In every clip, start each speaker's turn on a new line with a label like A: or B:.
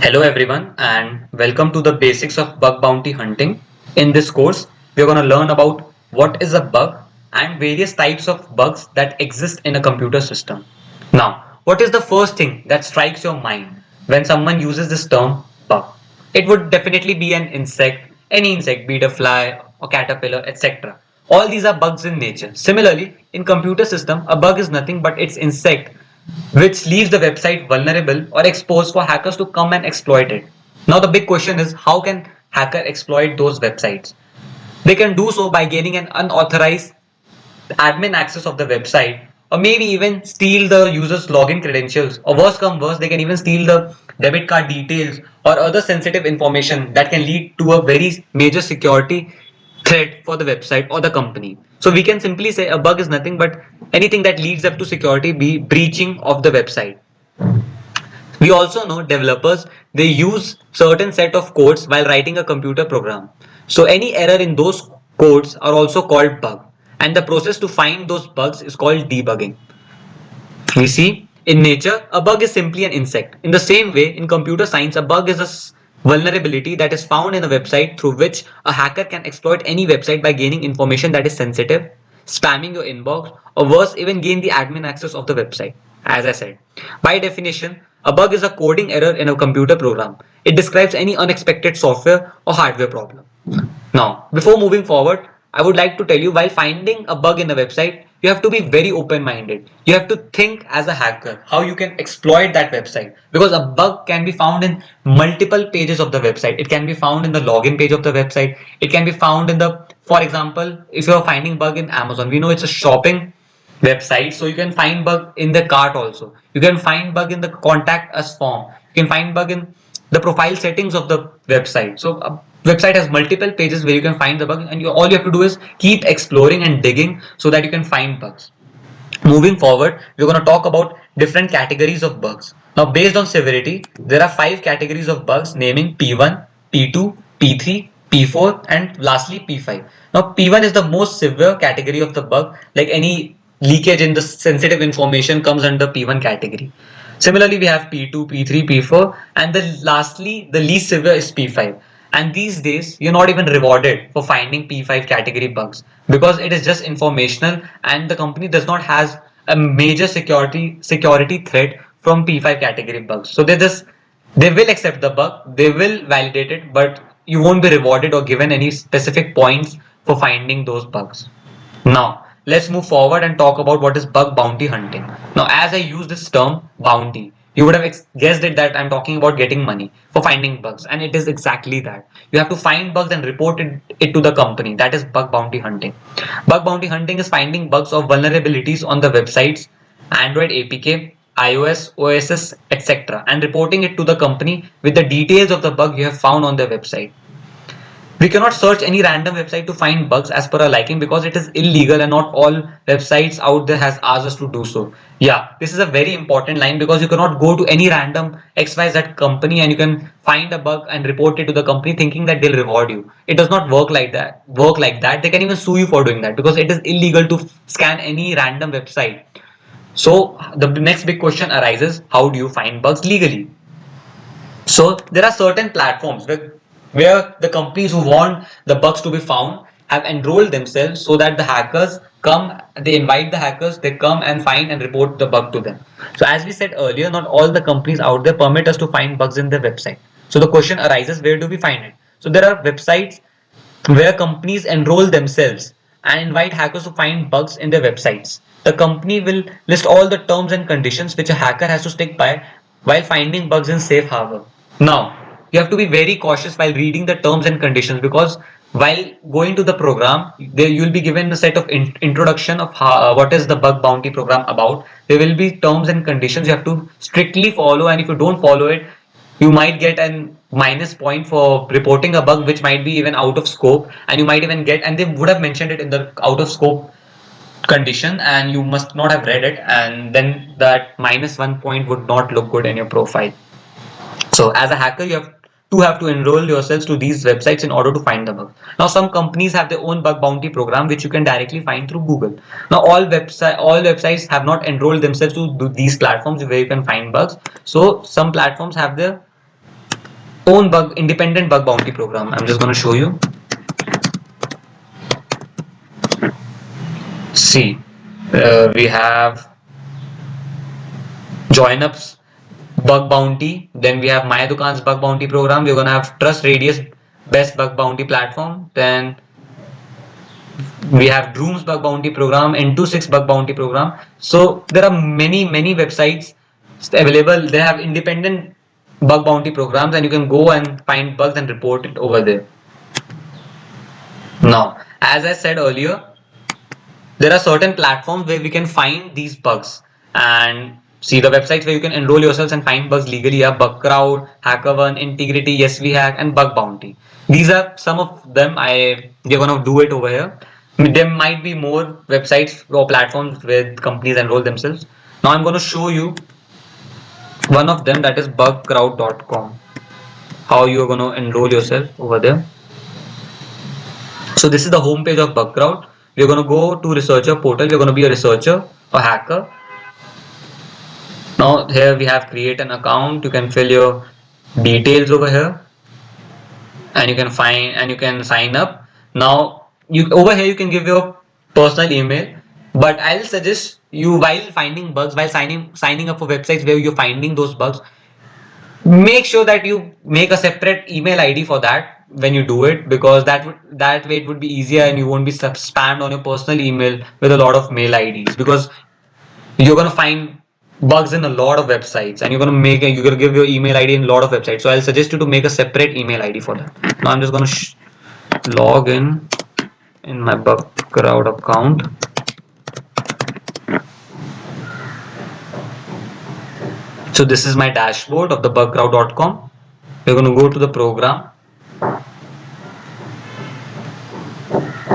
A: Hello everyone and welcome to the basics of bug bounty hunting. In this course, we're going to learn about what is a bug and various types of bugs that exist in a computer system. Now, what is the first thing that strikes your mind when someone uses this term bug? It would definitely be an insect, any insect, be it a fly or caterpillar, etc. All these are bugs in nature. Similarly, in computer system, a bug is nothing but its insect which leaves the website vulnerable or exposed for hackers to come and exploit it. Now the big question is how can hacker exploit those websites? They can do so by gaining an unauthorized admin access of the website or maybe even steal the user's login credentials or worse come worse they can even steal the debit card details or other sensitive information that can lead to a very major security threat for the website or the company. So we can simply say a bug is nothing but anything that leads up to security be breaching of the website. We also know developers they use certain set of codes while writing a computer program. So any error in those codes are also called bug and the process to find those bugs is called debugging. We see in nature a bug is simply an insect. In the same way in computer science a bug is a vulnerability that is found in a website through which a hacker can exploit any website by gaining information that is sensitive, spamming your inbox, or worse, even gain the admin access of the website. As I said, by definition, a bug is a coding error in a computer program. It describes any unexpected software or hardware problem. Now, before moving forward, I would like to tell you while finding a bug in a website, you have to be very open minded. You have to think as a hacker how you can exploit that website because a bug can be found in multiple pages of the website. It can be found in the login page of the website. It can be found in the, for example, if you're finding bug in Amazon, we know it's a shopping website, so you can find bug in the cart also. You can find bug in the contact us form. You can find bug in the profile settings of the website. So a website has multiple pages where you can find the bug and all you have to do is keep exploring and digging so that you can find bugs. Moving forward, we're going to talk about different categories of bugs. Now, based on severity, there are 5 categories of bugs naming P1, P2, P3, P4, and lastly P5. Now, P1 is the most severe category of the bug, like any leakage in the sensitive information comes under P1 category. Similarly, we have P2, P3, P4, and lastly, the least severe is P5. And these days, you're not even rewarded for finding P5 category bugs because it is just informational and the company does not has a major security threat from P5 category bugs. So they will accept the bug, they will validate it, but you won't be rewarded or given any specific points for finding those bugs. Now, let's move forward and talk about what is bug bounty hunting. Now, as I use this term bounty, you would have guessed it that I'm talking about getting money for finding bugs, and it is exactly that. You have to find bugs and report it to the company. That is bug bounty hunting. Bug bounty hunting is finding bugs or vulnerabilities on the websites, Android APK, iOS, OSS, etc., and reporting it to the company with the details of the bug you have found on their website. We cannot search any random website to find bugs as per our liking because it is illegal and not all websites out there has asked us to do so. Yeah, this is a very important line because you cannot go to any random XYZ company and you can find a bug and report it to the company thinking that they'll reward you. It does not work like that. They can even sue you for doing that because it is illegal to scan any random website. So the next big question arises, how do you find bugs legally? So there are certain platforms where the companies who want the bugs to be found have enrolled themselves so that the hackers come, they invite the hackers, they come and find and report the bug to them. So as we said earlier, not all the companies out there permit us to find bugs in their website. So the question arises, where do we find it? So there are websites where companies enroll themselves and invite hackers to find bugs in their websites. The company will list all the terms and conditions which a hacker has to stick by while finding bugs in safe harbor. Now, you have to be very cautious while reading the terms and conditions because while going to the program, you will be given a set of introduction of what is the bug bounty program about. There will be terms and conditions you have to strictly follow, and if you don't follow it, you might get an minus point for reporting a bug which might be even out of scope, and you might even get, and they would have mentioned it in the out of scope condition, and you must not have read it, and then that -1 point would not look good in your profile. So as a hacker, you have to enroll yourselves to these websites in order to find the bug. Now some companies have their own bug bounty program which you can directly find through Google. Now all websites have not enrolled themselves to these platforms where you can find bugs. So some platforms have their own independent bug bounty program. I'm just going to show you. See, we have JoinUp's bug bounty. Then we have My Dukan's bug bounty program. We're going to have Trust Radius best bug bounty platform. Then we have Droom's bug bounty program, N26 bug bounty program. So there are many websites available. They have independent bug bounty programs, and you can go and find bugs and report it over there. Now, as I said earlier, there are certain platforms where we can find these bugs, and see the websites where you can enroll yourselves and find bugs legally are Bugcrowd, HackerOne, Integrity, Yes We Hack, and Bug Bounty. These are some of them. We're gonna do it over here. There might be more websites or platforms where companies enroll themselves. Now I'm gonna show you one of them, that is bugcrowd.com. How you're gonna enroll yourself over there. So this is the home page of Bugcrowd. We're going to go to researcher portal. We're going to be a researcher, a hacker. Now here we have create an account. You can fill your details over here, and you can sign up. Now you over here you can give your personal email, but I'll suggest you, while finding bugs, while signing up for websites where you're finding those bugs, make sure that you make a separate email ID for that when you do it, because that way it would be easier and you won't be spammed on your personal email with a lot of mail IDs, because you're going to find bugs in a lot of websites, and you're going to give your email ID in a lot of websites. So I'll suggest you to make a separate email ID for that. Now I'm just going to log in my Bugcrowd account. So this is my dashboard of the bugcrowd.com. We're going to go to the program.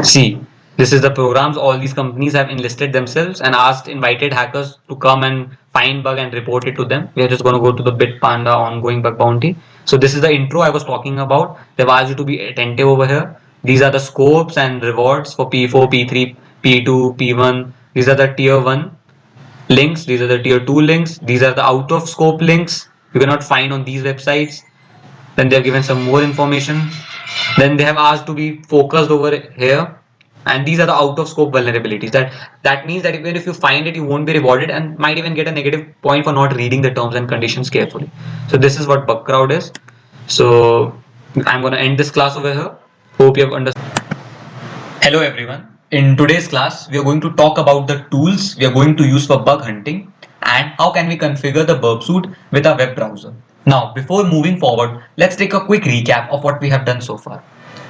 A: See, this is the programs. All these companies have enlisted themselves and invited hackers to come and find bug and report it to them. We are just going to go to the Bitpanda ongoing bug bounty. So this is the intro I was talking about. They've asked you to be attentive over here. These are the scopes and rewards for P4, P3, P2, P1. These are the tier 1 links. These are the tier 2 links. These are the out of scope links you cannot find on these websites. Then they have given some more information. Then they have asked to be focused over here, and these are the out of scope vulnerabilities. That means that even if you find it, you won't be rewarded and might even get a negative point for not reading the terms and conditions carefully. So this is what Bugcrowd is. So I'm going to end this class over here. Hope you have understood. Hello everyone. In today's class, we are going to talk about the tools we are going to use for bug hunting and how can we configure the burp suite with our web browser. Now, before moving forward, let's take a quick recap of what we have done so far.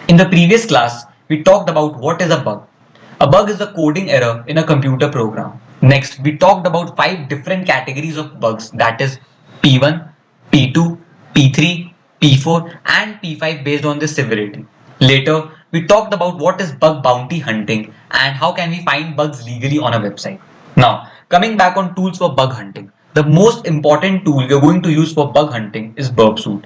A: In the previous class, we talked about what is a bug. A bug is a coding error in a computer program. Next, we talked about 5 different categories of bugs, that is P1, P2, P3, P4 and P5 based on the severity. Later, we talked about what is bug bounty hunting and how can we find bugs legally on a website. Now, coming back on tools for bug hunting. The most important tool we are going to use for bug hunting is Burp Suite.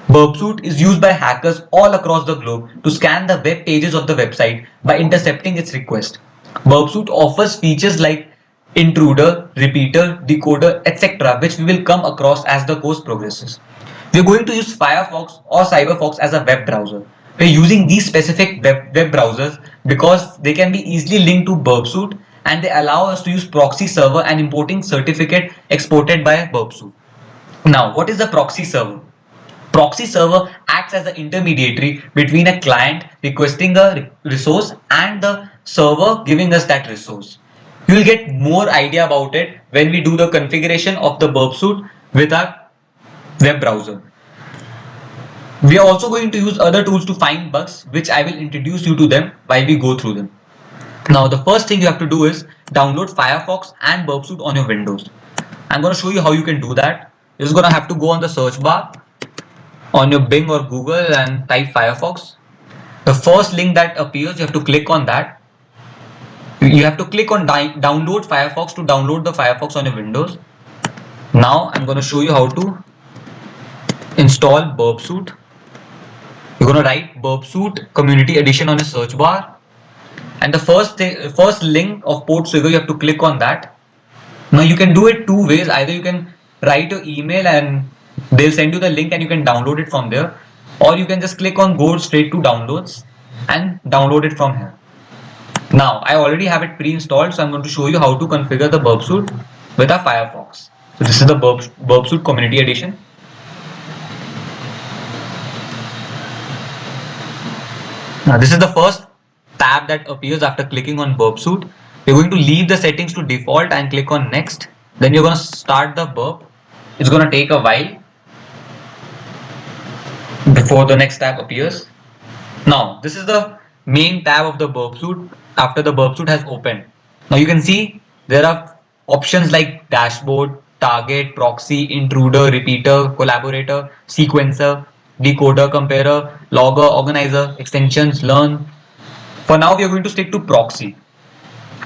A: Burp Suite is used by hackers all across the globe to scan the web pages of the website by intercepting its request. Burp Suite offers features like intruder, repeater, decoder, etc., which we will come across as the course progresses. We are going to use Firefox or CyberFox as a web browser. We're using these specific web browsers because they can be easily linked to Burp Suite and they allow us to use proxy server and importing certificate exported by Burp Suite. Now, what is the proxy server? Proxy server acts as the intermediary between a client requesting a resource and the server giving us that resource. You will get more idea about it when we do the configuration of the Burp Suite with our web browser. We are also going to use other tools to find bugs, which I will introduce you to them while we go through them. Now, the first thing you have to do is download Firefox and Burp Suite on your Windows. I'm going to show you how you can do that. You're just going to have to go on the search bar on your Bing or Google and type Firefox. The first link that appears, you have to click on that. You have to click on download Firefox to download the Firefox on your Windows. Now I'm going to show you how to install Burp Suite. You're going to write Burp Suite Community Edition on your search bar, and the first link of port trigger, you have to click on that. Now you can do it 2 ways. Either you can write your email and they'll send you the link and you can download it from there. or you can just click on go straight to downloads and download it from here. Now I already have it pre-installed, so I'm going to show you how to configure the Burp Suite with our Firefox. So this is the Burp Suite Community Edition. Now this is the first tab that appears after clicking on Burp Suite. You're going to leave the settings to default and click on next. Then you're going to start the burp. It's going to take a while before the next tab appears. Now this is the main tab of the Burp Suite after the Burp Suite has opened. Now you can see there are options like dashboard, target, proxy, intruder, repeater, collaborator, sequencer, decoder, comparer, logger, organizer, extensions, learn. For now we are going to stick to proxy.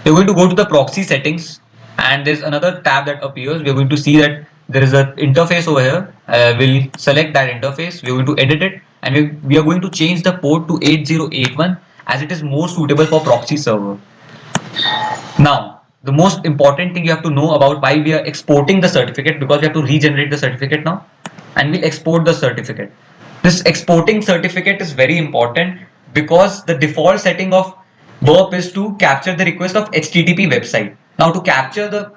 A: We're going to go to the proxy settings and there's another tab that appears. We're going to see that there is an interface over here. We'll select that interface. We're going to edit it and we are going to change the port to 8081 as it is more suitable for proxy server. Now, the most important thing you have to know about why we are exporting the certificate, because we have to regenerate the certificate now and we'll export the certificate. This exporting certificate is very important because the default setting of Burp is to capture the request of HTTP website. Now to capture the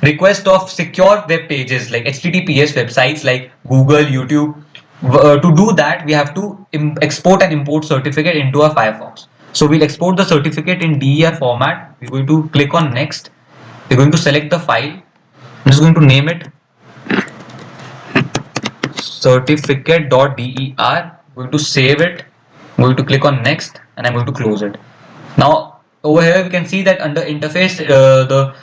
A: request of secure web pages like HTTPS websites like Google, YouTube, to do that we have to export and import certificate into our Firefox. So we'll export the certificate in DER format. We're going to click on next. We're going to select the file. I'm just going to name it certificate.der. I'm going to save it. I'm going to click on next and I'm going to close it. Now over here we can see that under interface the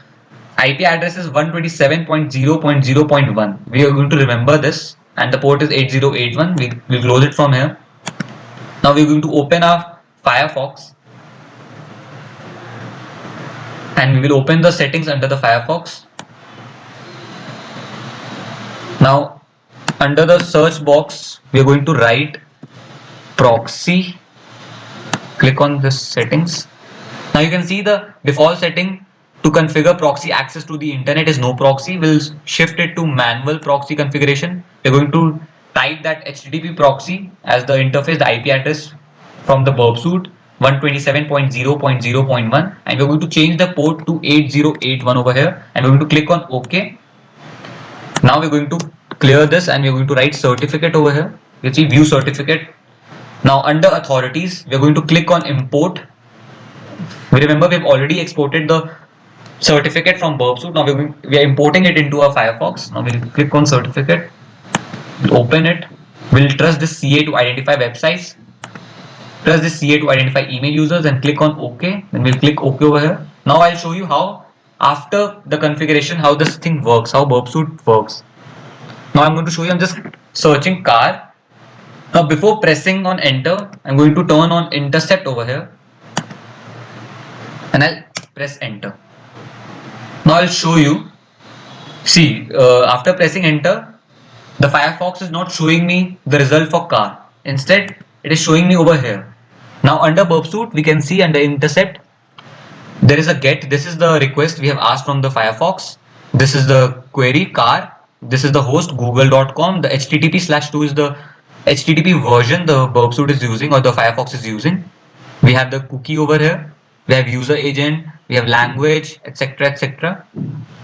A: IP address is 127.0.0.1. We are going to remember this and the port is 8081. We'll close it from here. Now we're going to open our Firefox and we will open the settings under the Firefox. Now under the search box we are going to write proxy. Click on this settings. Now you can see the default setting to configure proxy access to the internet is no proxy. We'll shift it to manual proxy configuration. We're going to type that HTTP proxy as the interface, the IP address from the Burp Suite 127.0.0.1 and we're going to change the port to 8081 over here and we're going to click on OK. Now we're going to clear this and we're going to write certificate over here. You see view certificate. Now under authorities we're going to click on import. We remember we've already exported the certificate from Burp Suite. Now we are importing it into our Firefox. Now we'll click on certificate. We'll open it. We'll trust this CA to identify websites. Trust this CA to identify email users and click on OK. Then we'll click OK over here. Now I'll show you how after the configuration how this thing works, how Burp Suite works. Now I'm going to show you. I'm just searching car. Now before pressing on enter, I'm going to turn on intercept over here and I'll press enter. Now I'll show you. See, after pressing enter, the Firefox is not showing me the result for car. Instead, it is showing me over here. Now under Burp Suite, we can see under intercept, there is a get. This is the request we have asked from the Firefox. This is the query car. This is the host google.com. The HTTP/2 is the HTTP version the Burp Suite is using or the Firefox is using. We have the cookie over here. We have user agent. We have language, etc., etc.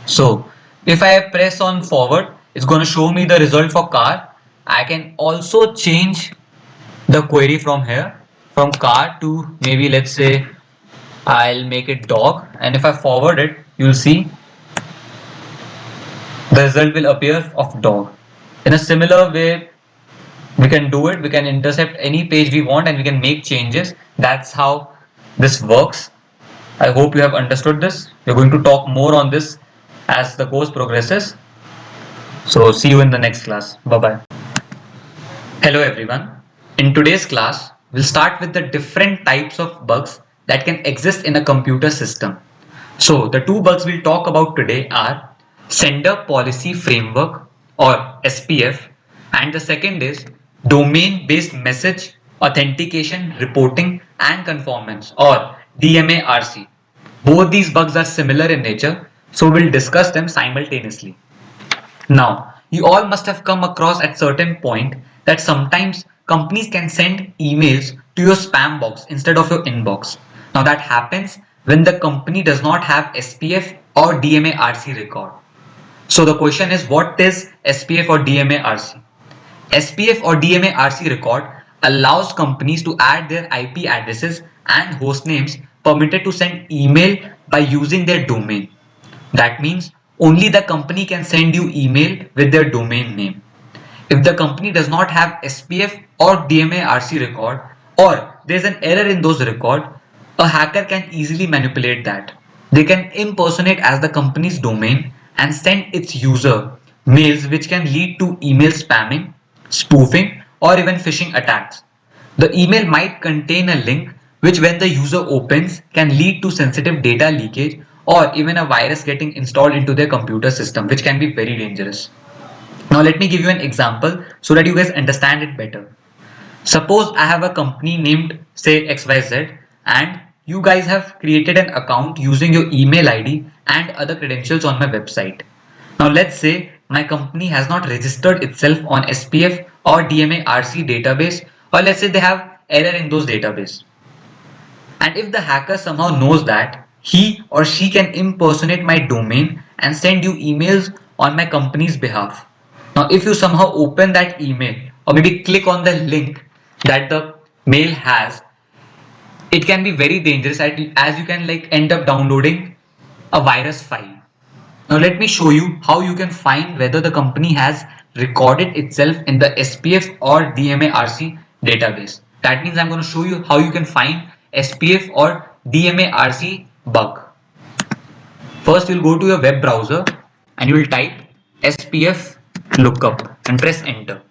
A: So if I press on forward, it's going to show me the result for car. I can also change the query from here, from car to maybe let's say I'll make it dog, and if I forward it, you'll see the result will appear of dog. In a similar way, we can do it. We can intercept any page we want and we can make changes. That's how this works. I hope you have understood this. We're going to talk more on this as the course progresses. So see you in the next class. Bye bye. Hello everyone. In today's class, we'll start with the different types of bugs that can exist in a computer system. So the two bugs we'll talk about today are Sender Policy Framework or SPF, and the second is Domain Based Message Authentication Reporting and Conformance or DMA-RC. Both these bugs are similar in nature, so we'll discuss them simultaneously. Now, you all must have come across at certain point that sometimes companies can send emails to your spam box instead of your inbox. Now that happens when the company does not have SPF or DMA-RC record. So the question is, what is SPF or DMA-RC? SPF or DMA-RC record allows companies to add their IP addresses and host names permitted to send email by using their domain. That means only the company can send you email with their domain name. If the company does not have SPF or DMA-RC record, or there's an error in those record, a hacker can easily manipulate that. They can impersonate as the company's domain and send its user mails which can lead to email spamming, spoofing, or even phishing attacks. The email might contain a link which, when the user opens, can lead to sensitive data leakage or even a virus getting installed into their computer system, which can be very dangerous. Now let me give you an example so that you guys understand it better. Suppose I have a company named say XYZ, and you guys have created an account using your email ID and other credentials on my website. Now let's say my company has not registered itself on SPF or DMA-RC database, or let's say they have error in those database. And if the hacker somehow knows that, he or she can impersonate my domain and send you emails on my company's behalf. Now, if you somehow open that email or maybe click on the link that the mail has, it can be very dangerous as you can like end up downloading a virus file. Now let me show you how you can find whether the company has recorded itself in the SPF or DMA-RC database. That means I'm going to show you how you can find SPF or DMA-RC bug. First, you'll go to your web browser and you will type SPF lookup and press enter.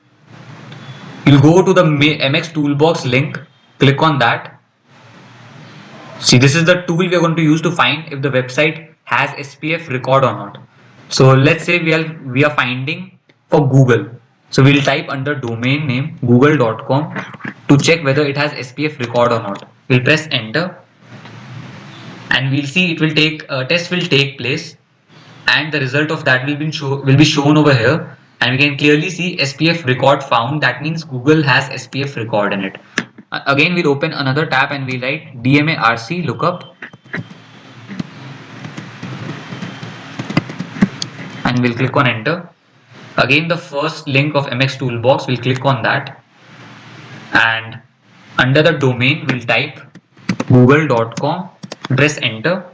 A: You'll go to the MX toolbox link, click on that. See, this is the tool we are going to use to find if the website has SPF record or not. So let's say we are finding for Google. So we'll type under domain name google.com to check whether it has SPF record or not. We'll press enter and we'll see it will take test will take place, and the result of that will be shown over here, and we can clearly see SPF record found. That means Google has SPF record in it. Again, we'll open another tab and we'll write DMA-RC lookup and we'll click on enter. Again, the first link of MX toolbox, we'll click on that, and under the domain we'll type google.com, press enter.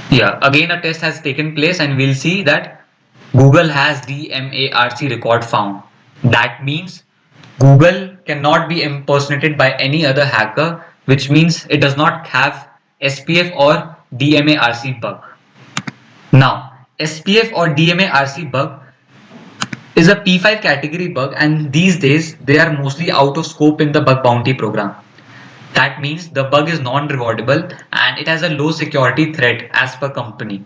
A: Yeah, again a test has taken place and we'll see that Google has DMA-RC record found. That means Google cannot be impersonated by any other hacker, which means it does not have SPF or DMA-RC bug. Now, SPF or DMA-RC bug is a P5 category bug, and these days they are mostly out of scope in the bug bounty program. That means the bug is non-rewardable and it has a low security threat as per company.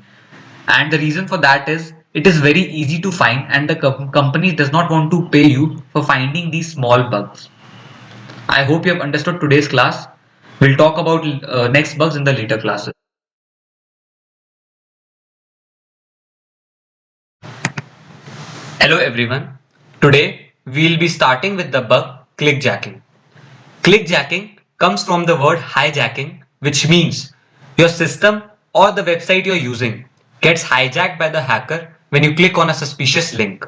A: And the reason for that is it is very easy to find, and the company does not want to pay you for finding these small bugs. I hope you have understood today's class. We'll talk about next bugs in the later classes. Hello everyone. Today we'll be starting with the bug clickjacking. Clickjacking comes from the word hijacking, which means your system or the website you're using gets hijacked by the hacker when you click on a suspicious link.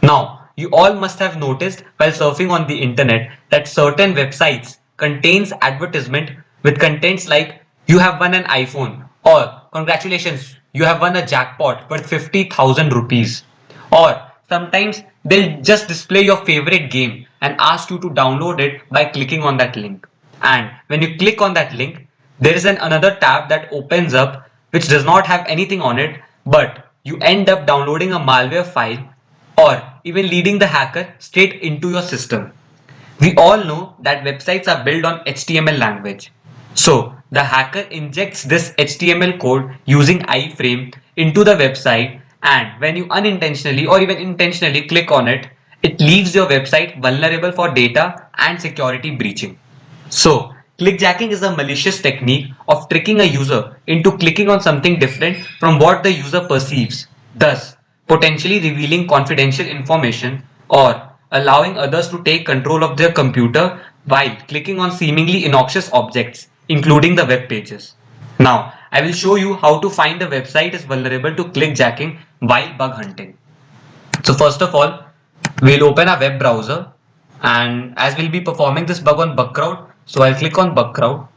A: Now, you all must have noticed while surfing on the internet that certain websites contains advertisement with contents like you have won an iPhone, or congratulations, you have won a jackpot worth 50,000 rupees, or sometimes they'll just display your favorite game and ask you to download it by clicking on that link. And when you click on that link, there is another tab that opens up which does not have anything on it, but you end up downloading a malware file or even leading the hacker straight into your system. We all know that websites are built on HTML language. So the hacker injects this HTML code using iframe into the website, and when you unintentionally or even intentionally click on it, it leaves your website vulnerable for data and security breaching. So clickjacking is a malicious technique of tricking a user into clicking on something different from what the user perceives, thus potentially revealing confidential information or allowing others to take control of their computer while clicking on seemingly innocuous objects, including the web pages. Now, I will show you how to find a website is vulnerable to clickjacking while bug hunting. So first of all, we'll open a web browser, and as we'll be performing this bug on Bugcrowd, so I'll click on Bugcrowd,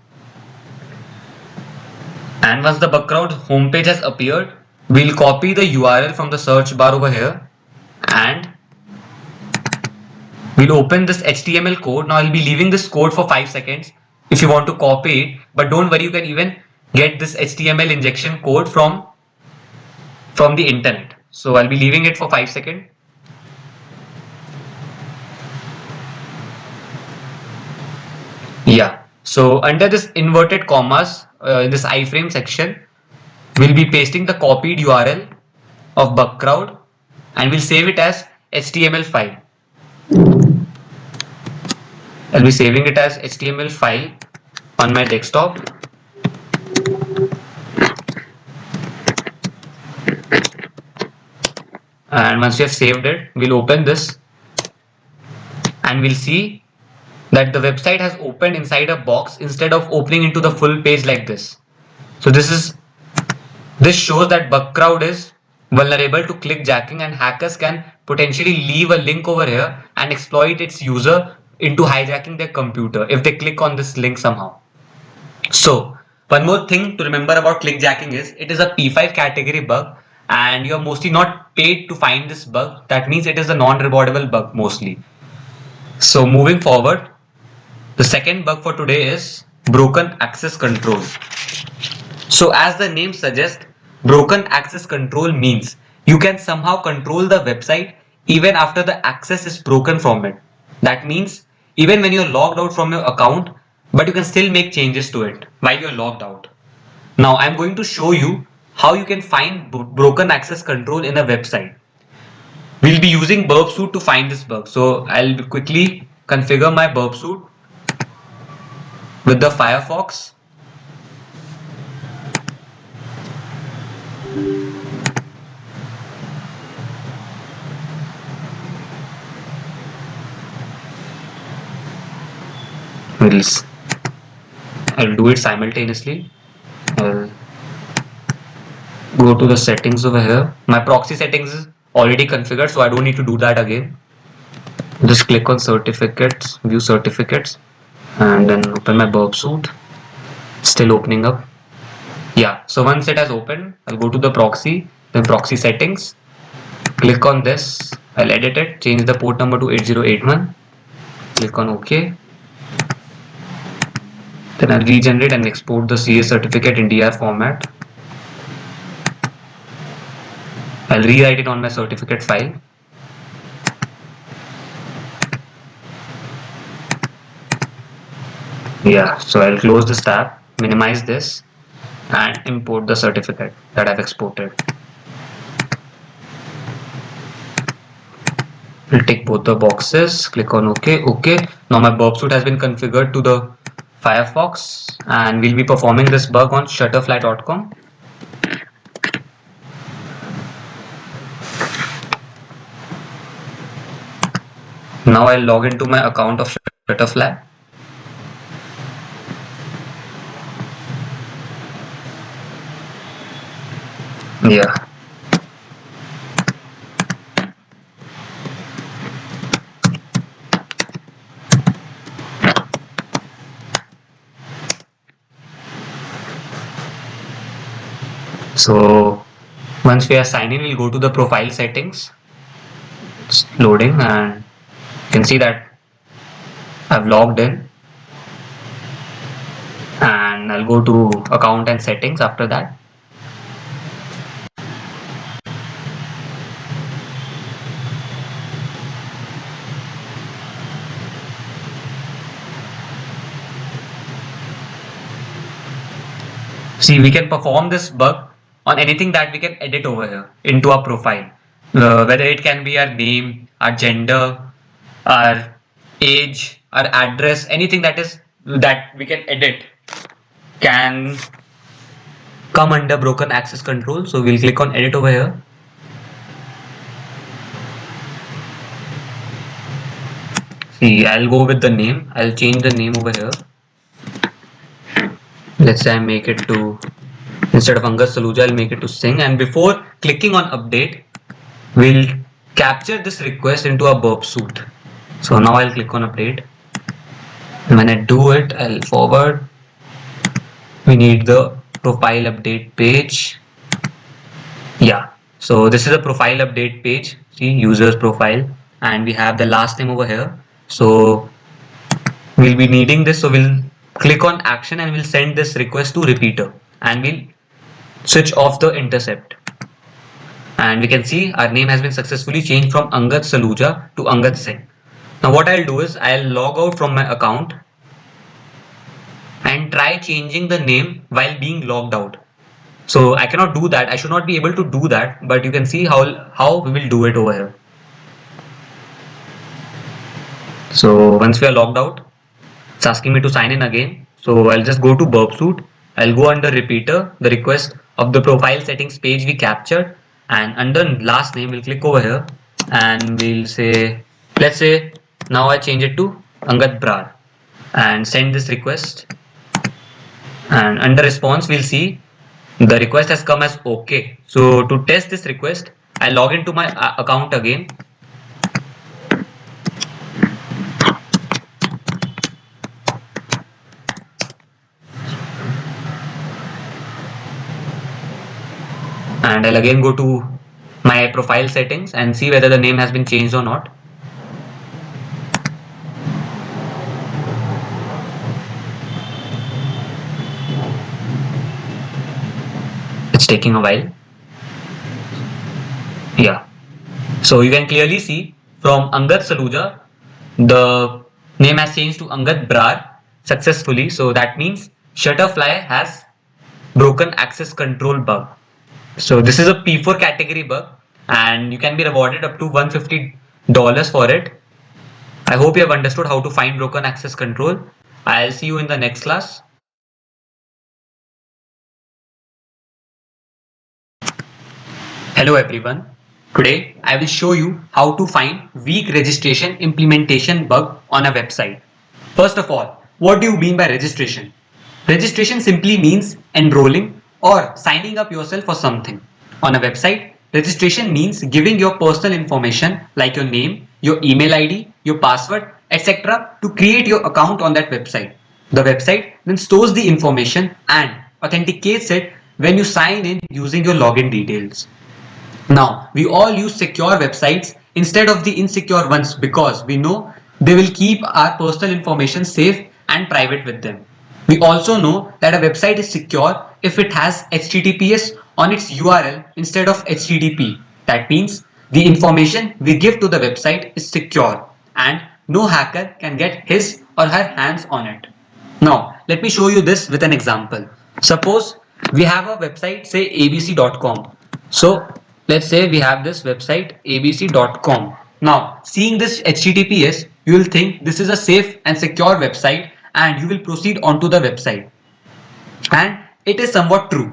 A: and once the Bugcrowd homepage has appeared, we'll copy the URL from the search bar over here, and we'll open this HTML code. Now I'll be leaving this code for 5 seconds if you want to copy it, but don't worry, you can even get this HTML injection code from the internet. So I'll be leaving it for 5 seconds. Yeah, so under this inverted commas in this iframe section, we'll be pasting the copied URL of Bugcrowd, and we'll save it as HTML file. I'll be saving it as HTML file on my desktop. And once you have saved it, we'll open this, and we'll see that the website has opened inside a box instead of opening into the full page like this. So this shows that Bugcrowd is vulnerable to clickjacking, and hackers can potentially leave a link over here and exploit its user into hijacking their computer if they click on this link somehow. So one more thing to remember about clickjacking is it is a P5 category bug, and you're mostly not paid to find this bug. That means it is a non-rewardable bug mostly. So moving forward, the second bug for today is broken access control. So as the name suggests, broken access control means you can somehow control the website even after the access is broken from it. That means even when you're logged out from your account, but you can still make changes to it while you're logged out. Now I'm going to show you how you can find broken access control in a website. We'll be using burp suite to find this bug. So I'll quickly configure my burp suite with the Firefox. I'll do it simultaneously. I'll go to the settings over here. My proxy settings is already configured, so I don't need to do that again. Just click on certificates, view certificates, and then open my burp suite. Still opening up. Yeah, so once it has opened, I'll go to the proxy, then proxy settings, click on this, I'll edit it, change the port number to 8081, click on OK. Then I'll regenerate and export the CA certificate in DR format. I'll rewrite it on my certificate file. Yeah, so I'll close this tab, minimize this, and import the certificate that I've exported. We'll tick both the boxes, click on OK. OK. Now my burp suite has been configured to the Firefox, and we'll be performing this bug on shutterfly.com. Now I'll log into my account of Shutterfly. Yeah. So once we are signed in, we'll go to the profile settings. It's loading, and you can see that I've logged in, and I'll go to account and settings after that. See, we can perform this bug on anything that we can edit over here into our profile, whether it can be our name, our gender, our age, our address, anything that we can edit can come under broken access control. So we'll click on edit over here. See, I'll go with the name. I'll change the name over here. Let's say I make it to, instead of Angad Saluja, I'll make it to Singh. And before clicking on update, we'll capture this request into a burp suite. So now I'll click on update. When I do it, I'll forward. We need the profile update page. Yeah, so this is a profile update page. See, users profile, and we have the last name over here. So we'll be needing this. So we'll click on action and we'll send this request to repeater, and we'll switch off the intercept. And we can see our name has been successfully changed from Angad Saluja to Angad Singh. Now what I'll do is I'll log out from my account and try changing the name while being logged out. So I cannot do that. I should not be able to do that, but you can see how we will do it over here. So once we are logged out, it's asking me to sign in again. So I'll just go to burp suite. I'll go under repeater, the request of the profile settings page we captured, and under last name we'll click over here and we'll say, let's say now I change it to Angad Brar and send this request. And under response we'll see the request has come as OK. So to test this request, I log into my account again. And I'll again go to my profile settings and see whether the name has been changed or not. It's taking a while. Yeah. So you can clearly see from Angad Saluja, the name has changed to Angad Brar successfully. So that means Shutterfly has broken access control bug. So this is a P4 category bug and you can be rewarded up to $150 for it. I hope you have understood how to find broken access control. I'll see you in the next class. Hello everyone. Today I will show you how to find weak registration implementation bug on a website. First of all, what do you mean by registration? Registration simply means enrolling or signing up yourself for something. On a website, registration means giving your personal information like your name, your email ID, your password, etc. to create your account on that website. The website then stores the information and authenticates it when you sign in using your login details. Now, we all use secure websites instead of the insecure ones because we know they will keep our personal information safe and private with them. We also know that a website is secure if it has HTTPS on its URL instead of HTTP. That means the information we give to the website is secure and no hacker can get his or her hands on it. Now, let me show you this with an example. Suppose we have a website, say abc.com. So let's say we have this website abc.com. Now, seeing this HTTPS, you will think this is a safe and secure website and you will proceed onto the website. And it is somewhat true.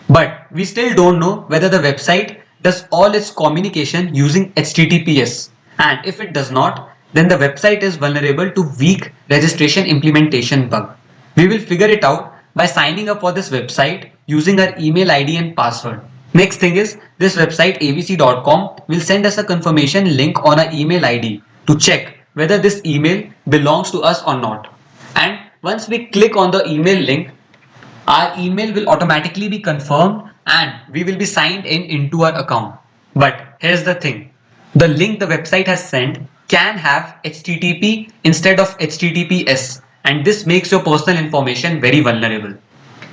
A: But we still don't know whether the website does all its communication using HTTPS. And if it does not, then the website is vulnerable to weak registration implementation bug. We will figure it out by signing up for this website using our email ID and password. Next thing is this website abc.com will send us a confirmation link on our email ID to check whether this email belongs to us or not. And once we click on the email link, our email will automatically be confirmed and we will be signed in into our account. But here's the thing, the link the website has sent can have HTTP instead of HTTPS, and this makes your personal information very vulnerable.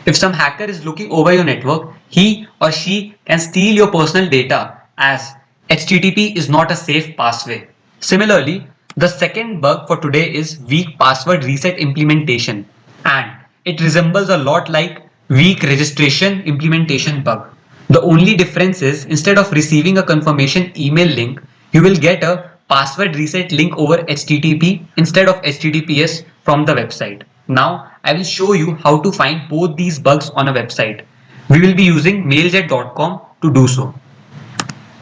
A: If some hacker is looking over your network, he or she can steal your personal data as HTTP is not a safe passway. Similarly, the second bug for today is weak password reset implementation, and it resembles a lot like weak registration implementation bug. The only difference is instead of receiving a confirmation email link, you will get a password reset link over HTTP instead of HTTPS from the website. Now I will show you how to find both these bugs on a website. We will be using mailjet.com to do so.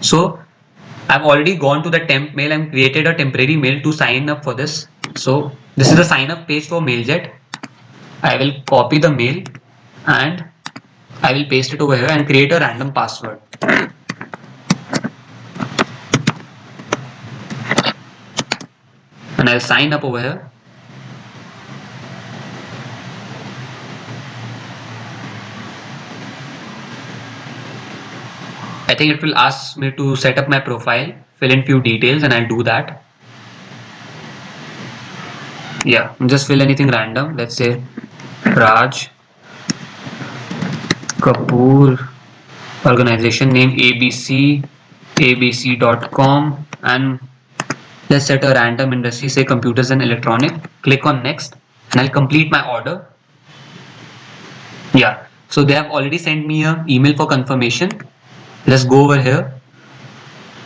A: So I've already gone to the temp mail and created a temporary mail to sign up for this. So this is the sign up page for MailJet. I will copy the mail and I will paste it over here and create a random password. And I'll sign up over here. I think it will ask me to set up my profile, fill in few details, and I'll do that. Yeah, just fill anything random. Let's say Raj Kapoor, organization name ABC, abc.com, and let's set a random industry, say computers and electronic. Click on next and I'll complete my order. Yeah, so they have already sent me an email for confirmation. Let's go over here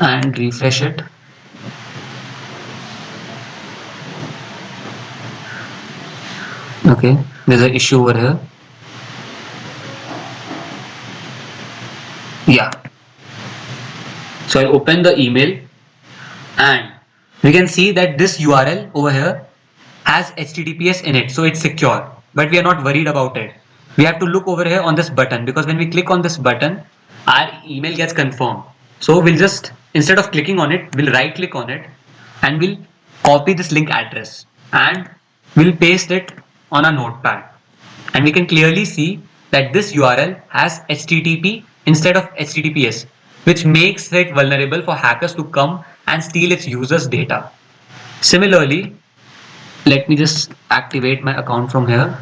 A: and refresh it. Okay, there's an issue over here. Yeah, so I'll open the email and we can see that this URL over here has HTTPS in it, so it's secure, but we are not worried about it. We have to look over here on this button, because when we click on this button, our email gets confirmed. So we'll just, instead of clicking on it, we'll right click on it and we'll copy this link address and we'll paste it on a notepad. And we can clearly see that this URL has HTTP instead of HTTPS, which makes it vulnerable for hackers to come and steal its users' data. Similarly, let me just activate my account from here.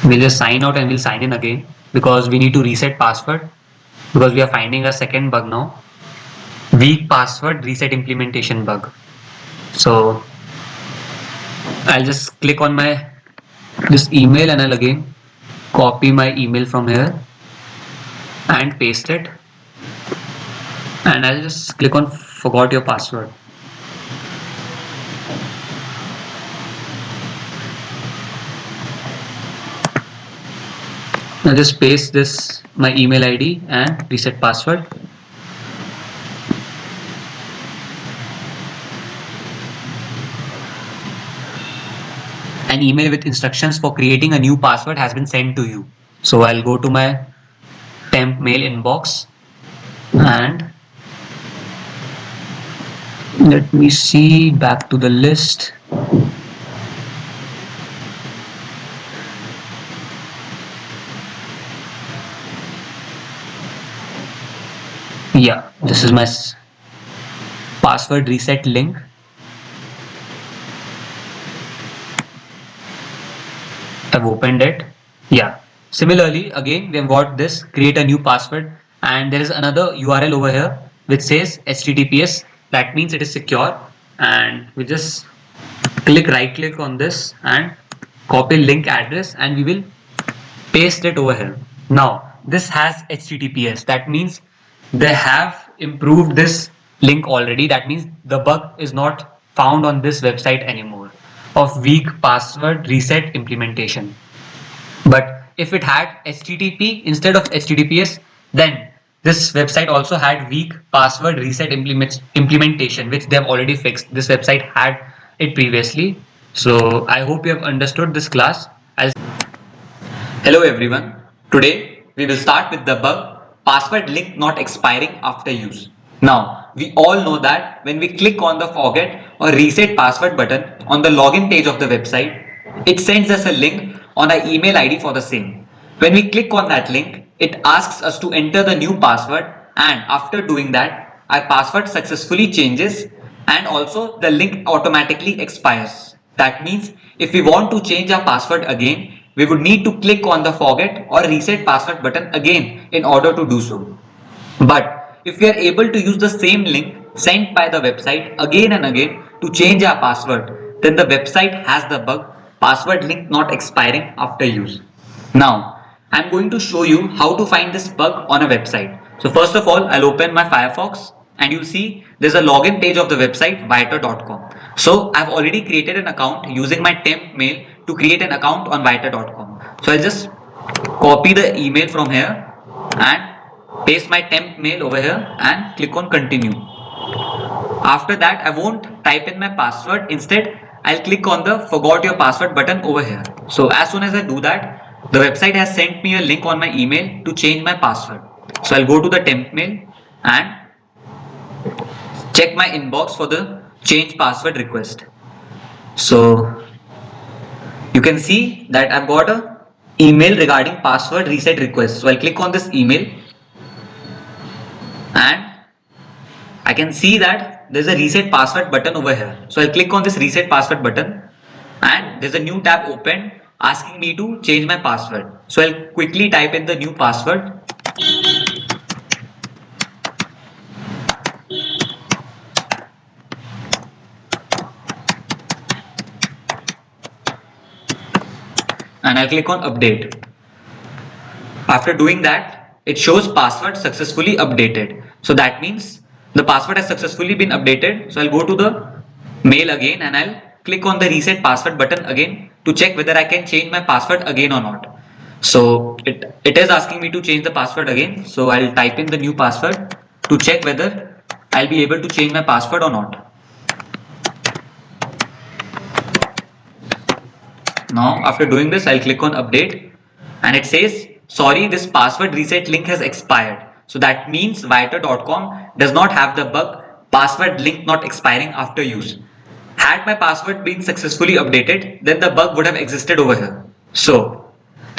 A: We'll just sign out and we'll sign in again, because we need to reset password, because we are finding a second bug now. Weak password reset implementation bug. So I'll just click on my this email and I'll again copy my email from here and paste it, and I'll just click on forgot your password. Now just paste this my email ID and reset password. An email with instructions for creating a new password has been sent to you. So I'll go to my temp mail inbox and let me see, back to the list. Yeah, this is my password reset link. I've opened it. Yeah. Similarly, again, we have got this create a new password, and there is another URL over here which says HTTPS. That means it is secure, and we just right click on this and copy link address and we will paste it over here. Now this has HTTPS. That means they have improved this link already. That means the bug is not found on this website anymore of weak password reset implementation. But if it had HTTP instead of HTTPS, then this website also had weak password reset implementation, which they have already fixed. This website had it previously. So I hope you have understood this class. Hello everyone. Today we will start with the bug password link not expiring after use. Now we all know that when we click on the forget or reset password button on the login page of the website, it sends us a link on our email ID for the same. When we click on that link, it asks us to enter the new password, and after doing that, our password successfully changes and also the link automatically expires. That means if we want to change our password again, we would need to click on the forget or reset password button again in order to do so. But if we are able to use the same link sent by the website again and again to change our password, then the website has the bug password link not expiring after use. Now, I'm going to show you how to find this bug on a website. So first of all, I'll open my Firefox and you see there's a login page of the website viator.com. So I've already created an account using my temp mail to create an account on viator.com. So I'll just copy the email from here and paste my temp mail over here and click on continue. After that, I won't type in my password. Instead, I'll click on the forgot your password button over here. So as soon as I do that, the website has sent me a link on my email to change my password. So I'll go to the temp mail and check my inbox for the change password request. So you can see that I've got a email regarding password reset request. So I'll click on this email and I can see that there's a reset password button over here. So I'll click on this reset password button and there's a new tab open asking me to change my password. So I'll quickly type in the new password. And I'll click on update. After doing that, it shows password successfully updated. So that means the password has successfully been updated. So I'll go to the mail again and I'll click on the reset password button again to check whether I can change my password again or not. So it is asking me to change the password again. So I'll type in the new password to check whether I'll be able to change my password or not. Now after doing this, I'll click on update and it says sorry, this password reset link has expired. So that means viator.com does not have the bug password link not expiring after use. Had my password been successfully updated, then the bug would have existed over here. So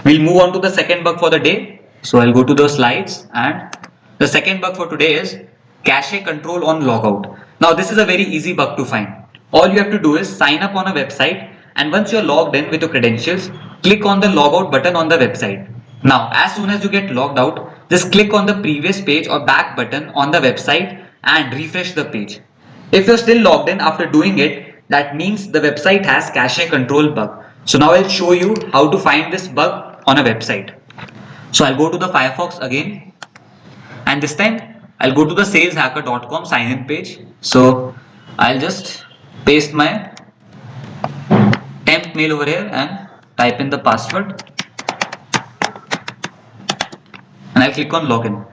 A: we'll move on to the second bug for the day. So I'll go to the slides and the second bug for today is cache control on logout. Now this is a very easy bug to find. All you have to do is sign up on a website and once you're logged in with your credentials, click on the logout button on the website. Now as soon as you get logged out, just click on the previous page or back button on the website and refresh the page. If you're still logged in after doing it, that means the website has cache control bug. So now I'll show you how to find this bug on a website. So I'll go to the Firefox again and this time I'll go to the saleshacker.com sign in page. So I'll just paste my temp mail over here and type in the password and I'll click on login.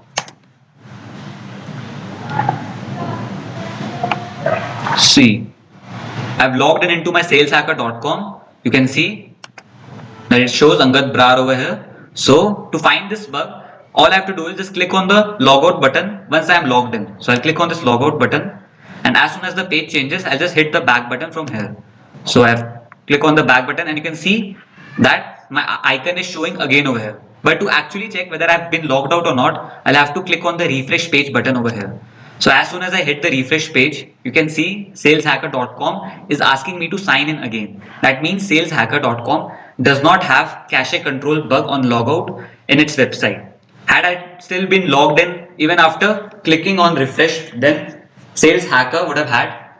A: See, I've logged in into my saleshacker.com. You can see that it shows Angad Brar over here. So to find this bug, all I have to do is just click on the logout button once I am logged in. So I'll click on this logout button and as soon as the page changes, I'll just hit the back button from here. So I've click on the back button and you can see that my icon is showing again over here. But to actually check whether I've been logged out or not, I'll have to click on the refresh page button over here. So as soon as I hit the refresh page, you can see saleshacker.com is asking me to sign in again. That means saleshacker.com does not have cache control bug on logout in its website. Had I still been logged in even after clicking on refresh, then SalesHacker would have had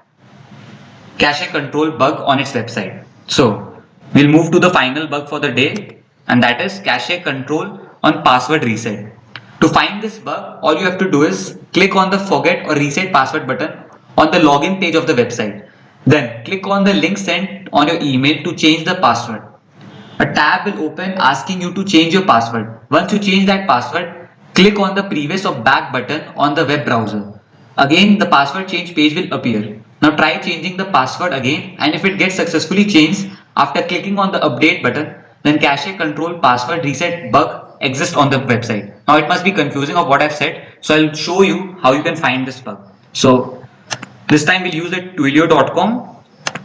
A: cache control bug on its website. So we'll move to the final bug for the day and that is cache control on password reset. To find this bug, all you have to do is click on the forget or reset password button on the login page of the website. Then click on the link sent on your email to change the password. A tab will open asking you to change your password. Once you change that password, click on the previous or back button on the web browser. Again, the password change page will appear. Now try changing the password again and if it gets successfully changed after clicking on the update button, then cache control password reset bug exists on the website. Now it must be confusing of what I've said, so I'll show you how you can find this bug. So this time we'll use the twilio.com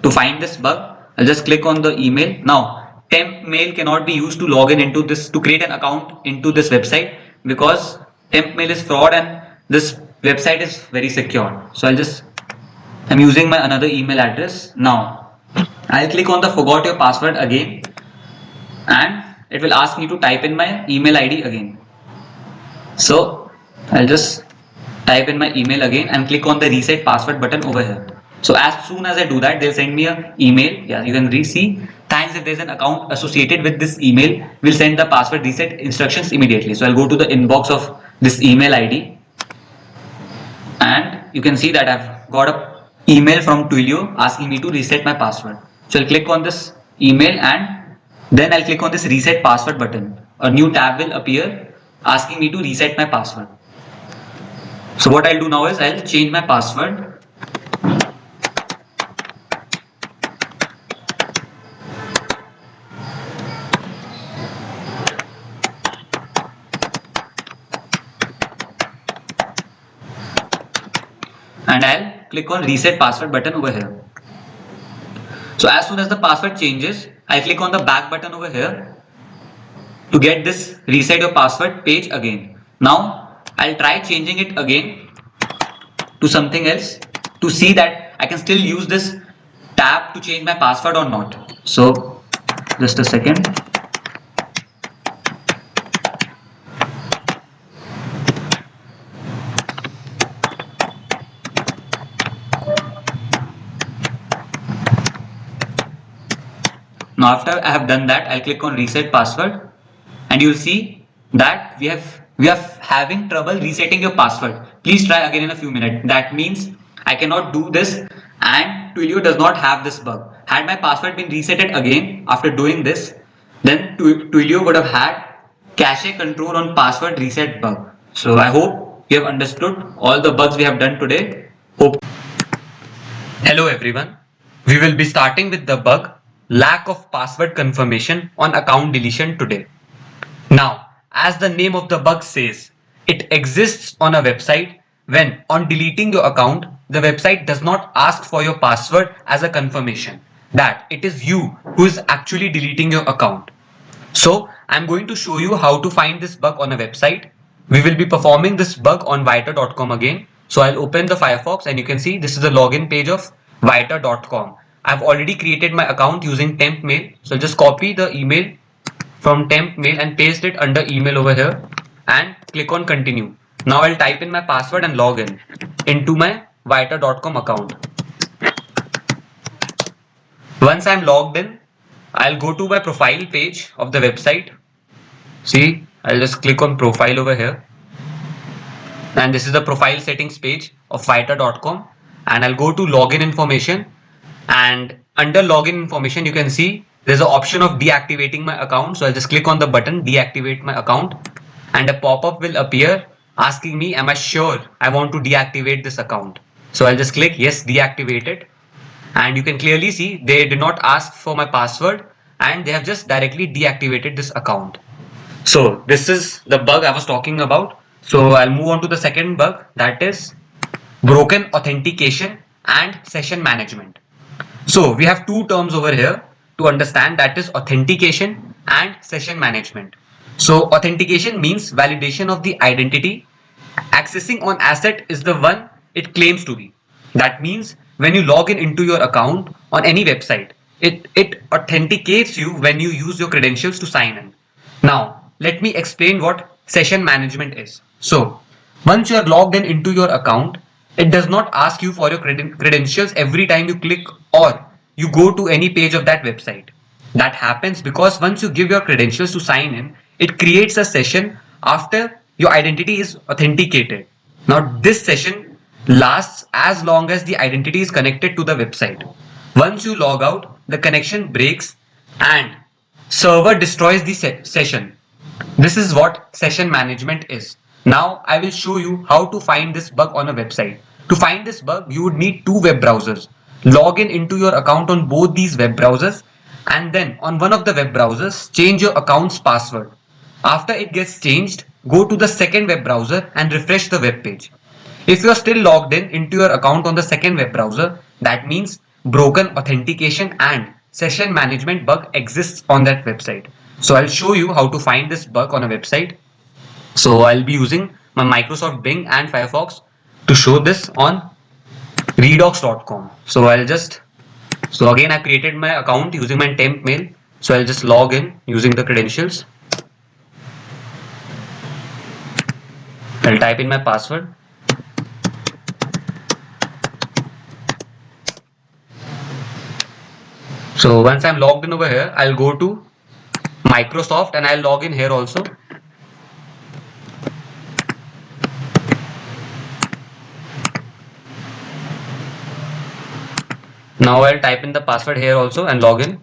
A: to find this bug. I'll just click on the email. Now temp mail cannot be used to log in into this, to create an account into this website because temp mail is fraud and this website is very secure. So I'm using my another email address. Now I'll click on the forgot your password again and it will ask me to type in my email ID again. So I'll just type in my email again and click on the reset password button over here. So as soon as I do that, they'll send me an email. Yeah, you can see. Thanks Sometimes if there's an account associated with this email, we'll send the password reset instructions immediately. So I'll go to the inbox of this email ID, and you can see that I've got a email from Twilio asking me to reset my password. So I'll click on this email and then I'll click on this reset password button. A new tab will appear asking me to reset my password. So what I'll do now is I'll change my password. And I'll click on reset password button over here. So as soon as the password changes, I'll click on the back button over here to get this reset your password page again. Now I'll try changing it again to something else to see that I can still use this tab to change my password or not. So just a second. Now after I have done that, I'll click on reset password and you'll see that we are having trouble resetting your password. Please try again in a few minutes. That means I cannot do this and Twilio does not have this bug. Had my password been resetted again after doing this, then Twilio would have had cache control on password reset bug. So I hope you have understood all the bugs we have done today. Hope. Hello everyone. We will be starting with the bug lack of password confirmation on account deletion today. Now, as the name of the bug says, it exists on a website when on deleting your account, the website does not ask for your password as a confirmation that it is you who is actually deleting your account. So I'm going to show you how to find this bug on a website. We will be performing this bug on viter.com again. So I'll open the Firefox and you can see this is the login page of viter.com. I've already created my account using temp mail. So I'll just copy the email from temp mail and paste it under email over here and click on continue. Now I'll type in my password and log in into my viter.com account. Once I'm logged in, I'll go to my profile page of the website. See, I'll just click on profile over here. And this is the profile settings page of viter.com. And I'll go to login information. And under login information, you can see there's an option of deactivating my account. So I'll just click on the button deactivate my account. And a pop-up will appear asking me, am I sure I want to deactivate this account? So I'll just click yes, deactivate it. And you can clearly see they did not ask for my password and they have just directly deactivated this account. So this is the bug I was talking about. So I'll move on to the second bug, that is broken authentication and session management. So we have two terms over here to understand, that is authentication and session management. So authentication means validation of the identity. Accessing on asset is the one it claims to be. That means when you log in into your account on any website, it authenticates you when you use your credentials to sign in. Now, let me explain what session management is. So, once you are logged in into your account, it does not ask you for your credentials every time you click or you go to any page of that website. That happens because once you give your credentials to sign in, it creates a session after your identity is authenticated. Now, this session lasts as long as the identity is connected to the website. Once you log out, the connection breaks and server destroys the session. This is what session management is. Now I will show you how to find this bug on a website. To find this bug, you would need two web browsers. Log in into your account on both these web browsers and then on one of the web browsers, change your account's password. After it gets changed, go to the second web browser and refresh the web page. If you are still logged in into your account on the second web browser, that means broken authentication and session management bug exists on that website. So I'll show you how to find this bug on a website. So I'll be using my Microsoft Bing and Firefox to show this on redox.com. So again I created my account using my temp mail. So I'll just log in using the credentials. I'll type in my password. So once I'm logged in over here, I'll go to Microsoft and I'll log in here also. Now I'll type in the password here also and log in.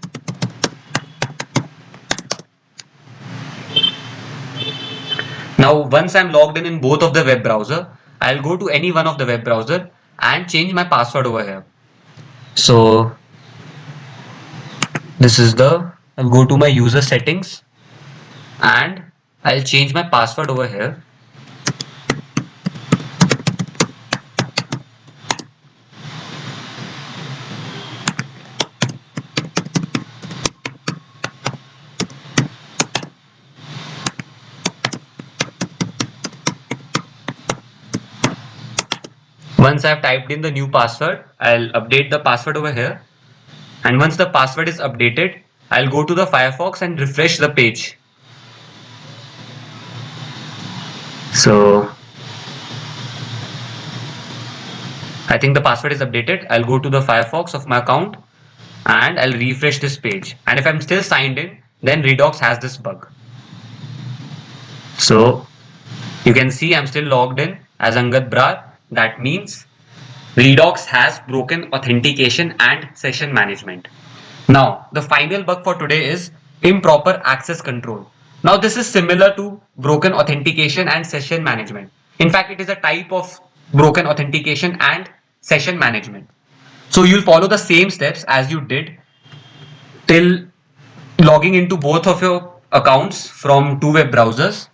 A: Now once I'm logged in both of the web browser, I'll go to any one of the web browser and change my password over here. So this is I'll go to my user settings and I'll change my password over here. Once I've typed in the new password, I'll update the password over here. And once the password is updated, I'll go to the Firefox and refresh the page. So I think the password is updated. I'll go to the Firefox of my account and I'll refresh this page. And if I'm still signed in, then Redox has this bug. So you can see I'm still logged in as Angad Brar. That means Redox has broken authentication and session management. Now, the final bug for today is improper access control. Now, this is similar to broken authentication and session management. In fact, it is a type of broken authentication and session management. So, you'll follow the same steps as you did till logging into both of your accounts from two web browsers.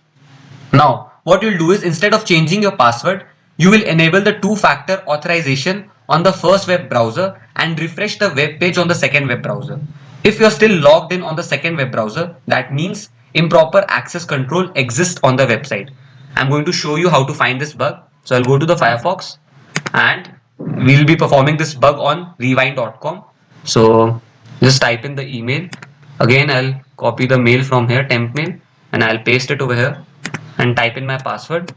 A: Now, what you'll do is instead of changing your password, you will enable the two-factor authorization on the first web browser and refresh the web page on the second web browser. If you're still logged in on the second web browser, that means improper access control exists on the website. I'm going to show you how to find this bug. So I'll go to the Firefox and we'll be performing this bug on rewind.com. So just type in the email. Again, I'll copy the mail from here, temp mail, and I'll paste it over here and type in my password.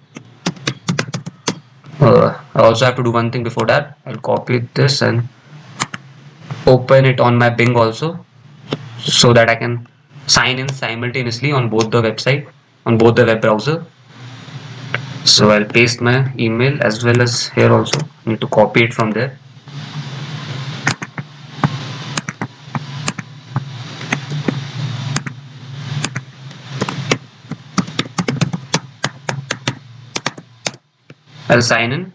A: I also have to do one thing before that. I'll copy this and open it on my Bing also so that I can sign in simultaneously on both the website, on both the web browser. So I'll paste my email as well as here also. I need to copy it from there. I'll sign in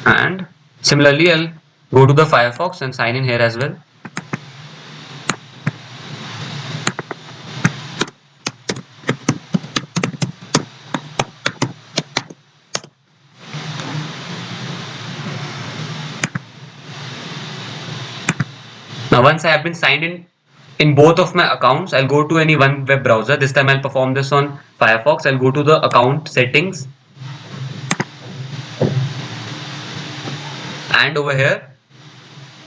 A: and similarly I'll go to the Firefox and sign in here as well. Now once I have been signed in both of my accounts, I'll go to any one web browser. This time I'll perform this on Firefox. I'll go to the account settings and over here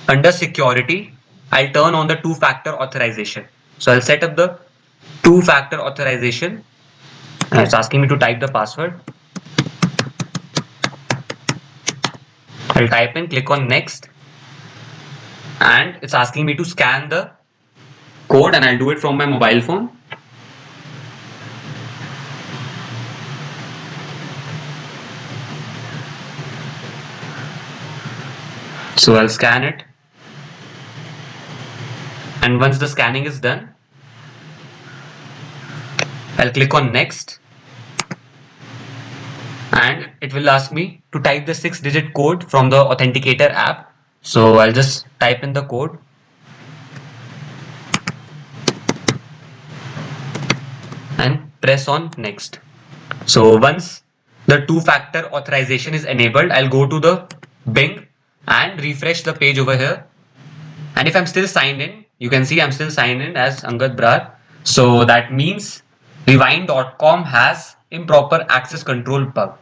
A: under security, I'll turn on the two-factor authorization. So I'll set up the two-factor authorization and it's asking me to type the password. I'll type in, click on next and it's asking me to scan the code and I'll do it from my mobile phone. So I'll scan it and once the scanning is done, I'll click on next and it will ask me to type the 6-digit code from the authenticator app. So I'll just type in the code and press on next. So once the two-factor authorization is enabled, I'll go to the Bing and refresh the page over here. And if I'm still signed in, you can see I'm still signed in as Angad Brar. So that means rewind.com has improper access control bug.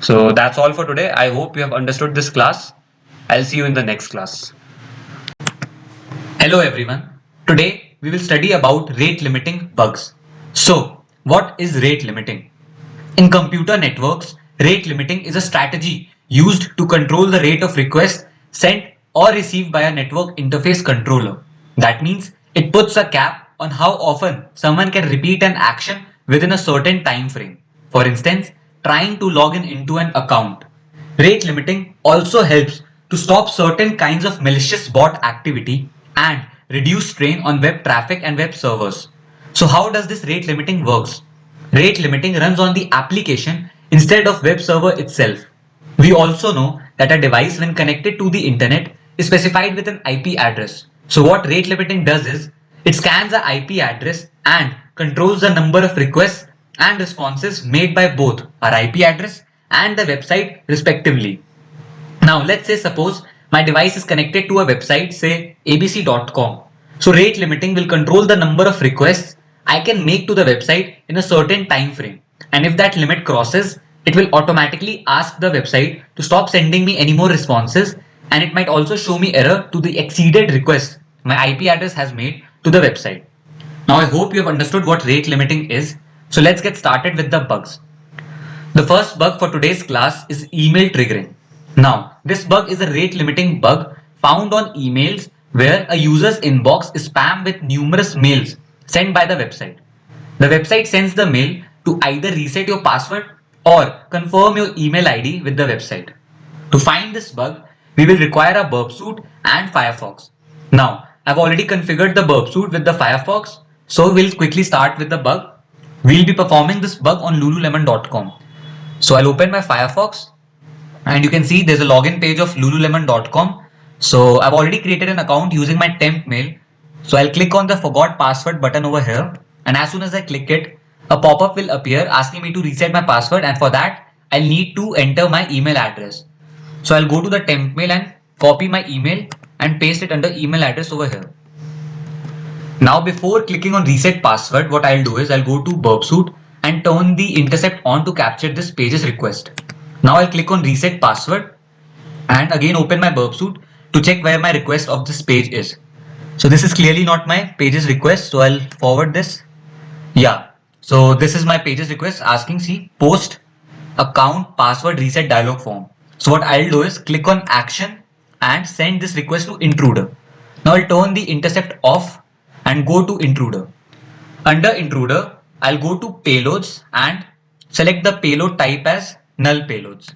A: So that's all for today. I hope you have understood this class. I'll see you in the next class. Hello everyone. Today we will study about rate limiting bugs. So what is rate limiting? In computer networks, rate limiting is a strategy used to control the rate of requests sent or received by a network interface controller. That means it puts a cap on how often someone can repeat an action within a certain time frame. For instance, trying to log in into an account. Rate limiting also helps to stop certain kinds of malicious bot activity and reduce strain on web traffic and web servers. So how does this rate limiting works? Rate limiting runs on the application instead of web server itself. We also know that a device when connected to the internet is specified with an IP address. So what rate limiting does is it scans the IP address and controls the number of requests and responses made by both our IP address and the website respectively. Now let's say suppose my device is connected to a website, say abc.com. So rate limiting will control the number of requests I can make to the website in a certain time frame. And if that limit crosses, it will automatically ask the website to stop sending me any more responses, and it might also show me error to the exceeded request my IP address has made to the website. Now I hope you have understood what rate limiting is. So let's get started with the bugs. The first bug for today's class is email triggering. Now, this bug is a rate limiting bug found on emails where a user's inbox is spammed with numerous mails sent by the website. The website sends the mail to either reset your password or confirm your email ID with the website. To find this bug, we will require a burp suite and Firefox. Now, I've already configured the burp suite with the Firefox, so we'll quickly start with the bug. We'll be performing this bug on lululemon.com. So I'll open my Firefox and you can see there's a login page of lululemon.com. So I've already created an account using my temp mail. So I'll click on the forgot password button over here, and as soon as I click it, a pop-up will appear asking me to reset my password, and for that I'll need to enter my email address. So I'll go to the temp mail and copy my email and paste it under email address over here. Now before clicking on reset password, what I'll do is I'll go to burp suite and turn the intercept on to capture this page's request. Now I'll click on reset password and again open my burp suite to check where my request of this page is. So this is clearly not my page's request, so I'll forward this. Yeah, so this is my page's request asking, see, post account password reset dialog form. So what I'll do is click on action and send this request to intruder. Now I'll turn the intercept off and go to intruder. Under intruder, I'll go to payloads and select the payload type as null payloads.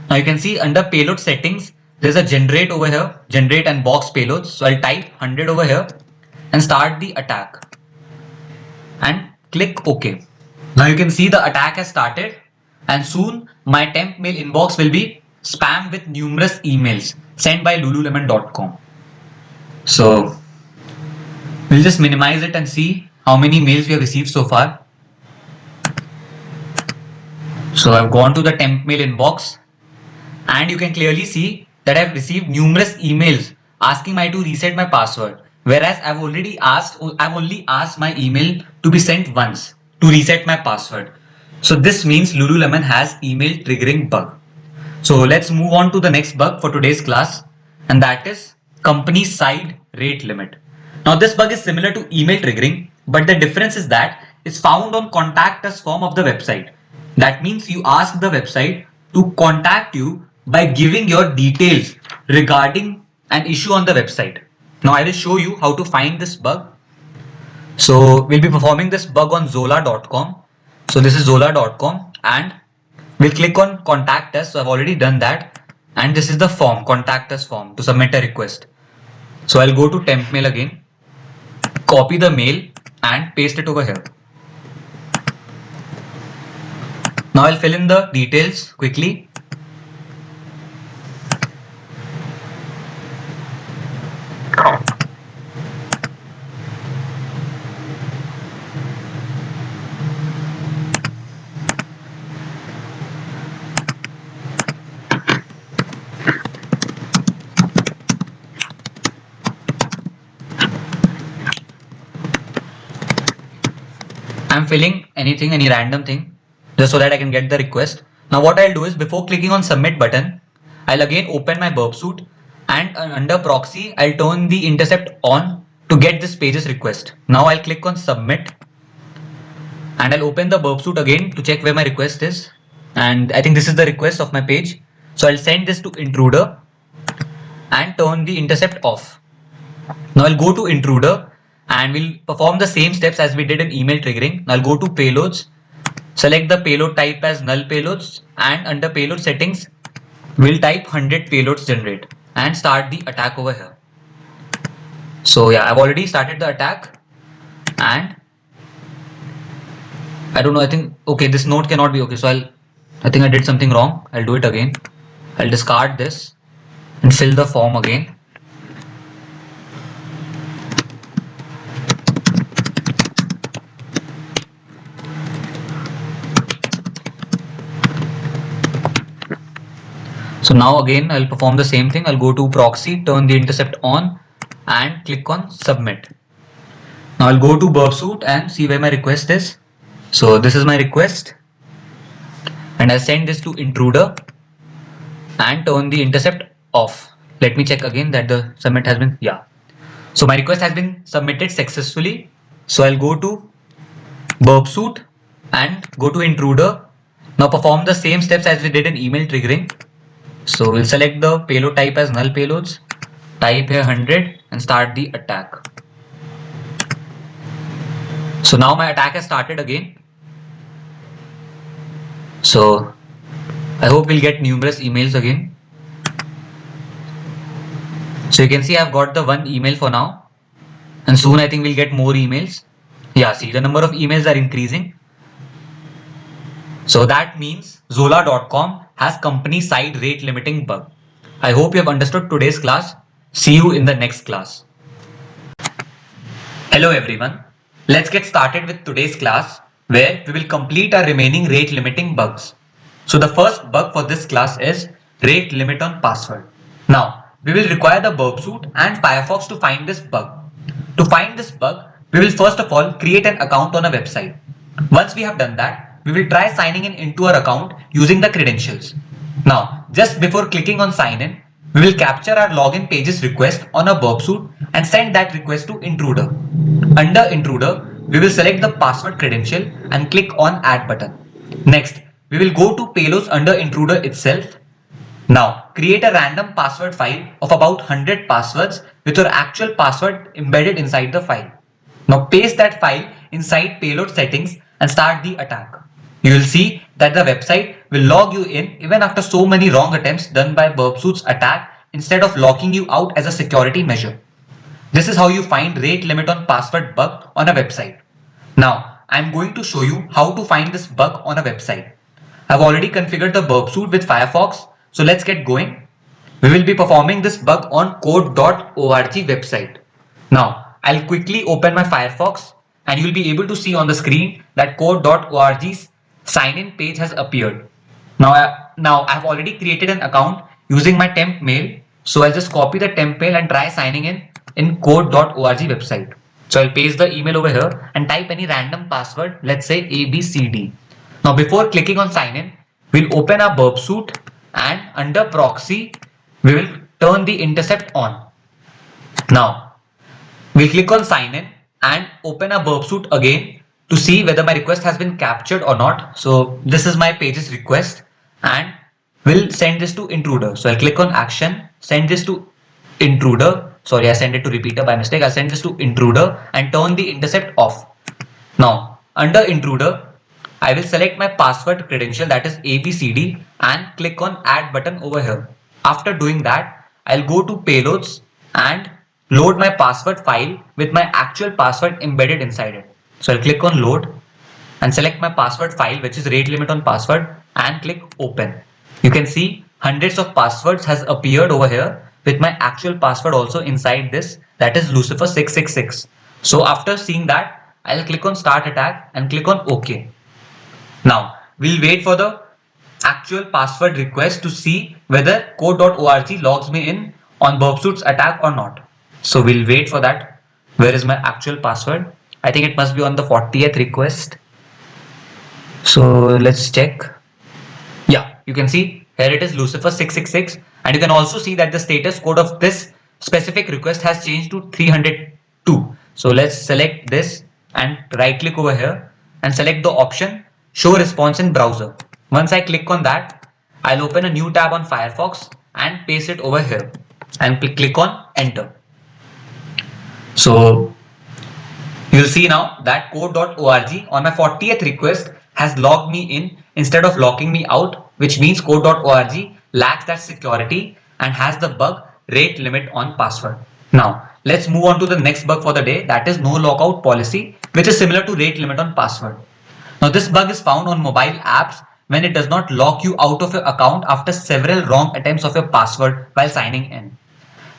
A: Now you can see under payload settings, there's a generate over here, generate and box payloads. So I'll type 100 over here and start the attack and click OK. Now you can see the attack has started, and soon my temp mail inbox will be spammed with numerous emails sent by lululemon.com. So we'll just minimize it and see how many mails we have received so far. So I've gone to the temp mail inbox and you can clearly see that I've received numerous emails asking me to reset my password, whereas I've only asked my email to be sent once to reset my password. So this means Lululemon has email triggering bug. So let's move on to the next bug for today's class, and that is company side rate limit. Now this bug is similar to email triggering, but the difference is that it's found on contact us form of the website. That means you ask the website to contact you by giving your details regarding an issue on the website. Now I will show you how to find this bug. So we'll be performing this bug on zola.com. So this is zola.com and we'll click on contact us. So I've already done that, and this is the form, contact us form to submit a request. So I'll go to temp mail again, copy the mail and paste it over here. Now I'll fill in the details quickly. I'm filling anything, any random thing, just so that I can get the request. Now what I'll do is before clicking on submit button, I'll again open my burp suite and under proxy, I'll turn the intercept on to get this page's request. Now I'll click on submit and I'll open the burp suite again to check where my request is. And I think this is the request of my page. So I'll send this to intruder and turn the intercept off. Now I'll go to intruder and we'll perform the same steps as we did in email triggering. Now I'll go to payloads, select the payload type as null payloads, and under payload settings, we'll type 100 payloads generate and start the attack over here. So yeah, I've already started the attack and I don't know, I think, okay, this node cannot be okay. So I think I did something wrong. I'll do it again. I'll discard this and fill the form again. So now again, I'll perform the same thing. I'll go to proxy, turn the intercept on and click on submit. Now I'll go to burp suite and see where my request is. So this is my request and I'll send this to intruder and turn the intercept off. Let me check again that the submit has been, yeah. So my request has been submitted successfully. So I'll go to burp suite and go to intruder. Now perform the same steps as we did in email triggering. So we'll select the payload type as null payloads, type here 100 and start the attack. So now my attack has started again. So I hope we'll get numerous emails again. So you can see I've got the one email for now and soon I think we'll get more emails. Yeah, see the number of emails are increasing. So that means Zola.com has company side rate limiting bug. I hope you have understood today's class. See you in the next class. Hello everyone. Let's get started with today's class where we will complete our remaining rate limiting bugs. So the first bug for this class is rate limit on password. Now we will require the burp suite and Firefox to find this bug. To find this bug, we will first of all create an account on a website. Once we have done that, we will try signing in into our account using the credentials. Now, just before clicking on sign in, we will capture our login page's request on a burp suite and send that request to intruder. Under intruder, we will select the password credential and click on add button. Next, we will go to payloads under intruder itself. Now, create a random password file of about 100 passwords with your actual password embedded inside the file. Now paste that file inside payload settings and start the attack. You will see that the website will log you in even after so many wrong attempts done by burp suite's attack instead of locking you out as a security measure. This is how you find rate limit on password bug on a website. Now, I am going to show you how to find this bug on a website. I've already configured the burp suite with Firefox, so let's get going. We will be performing this bug on code.org website. Now, I'll quickly open my Firefox and you'll be able to see on the screen that code.org's sign-in page has appeared. Now I've already created an account using my temp mail. So I'll just copy the temp mail and try signing in code.org website. So I'll paste the email over here and type any random password, let's say ABCD. Now before clicking on sign in, we'll open our burp suite and under proxy, we will turn the intercept on. Now we'll click on sign in and open a burp suite again to see whether my request has been captured or not. So this is my page's request and we'll send this to intruder. So I'll click on action, send this to intruder. Sorry, I sent it to repeater by mistake. I'll send this to intruder and turn the intercept off. Now under intruder, I will select my password credential that is ABCD and click on add button over here. After doing that, I'll go to payloads and load my password file with my actual password embedded inside it. So I'll click on load and select my password file, which is rate limit on password, and click open. You can see hundreds of passwords has appeared over here with my actual password also inside this, that is Lucifer 666. So after seeing that, I'll click on start attack and click on OK. Now we'll wait for the actual password request to see whether code.org logs me in on burp suite's attack or not. So we'll wait for that. Where is my actual password? I think it must be on the 40th request. So let's check. Yeah, you can see here it is Lucifer 666 and you can also see that the status code of this specific request has changed to 302. So let's select this and right click over here and select the option show response in browser. Once I click on that, I'll open a new tab on Firefox and paste it over here and click on enter. So you'll see now that code.org on my 40th request has logged me in instead of locking me out, which means code.org lacks that security and has the bug rate limit on password. Now, let's move on to the next bug for the day, that is no lockout policy, which is similar to rate limit on password. Now, this bug is found on mobile apps when it does not lock you out of your account after several wrong attempts of your password while signing in.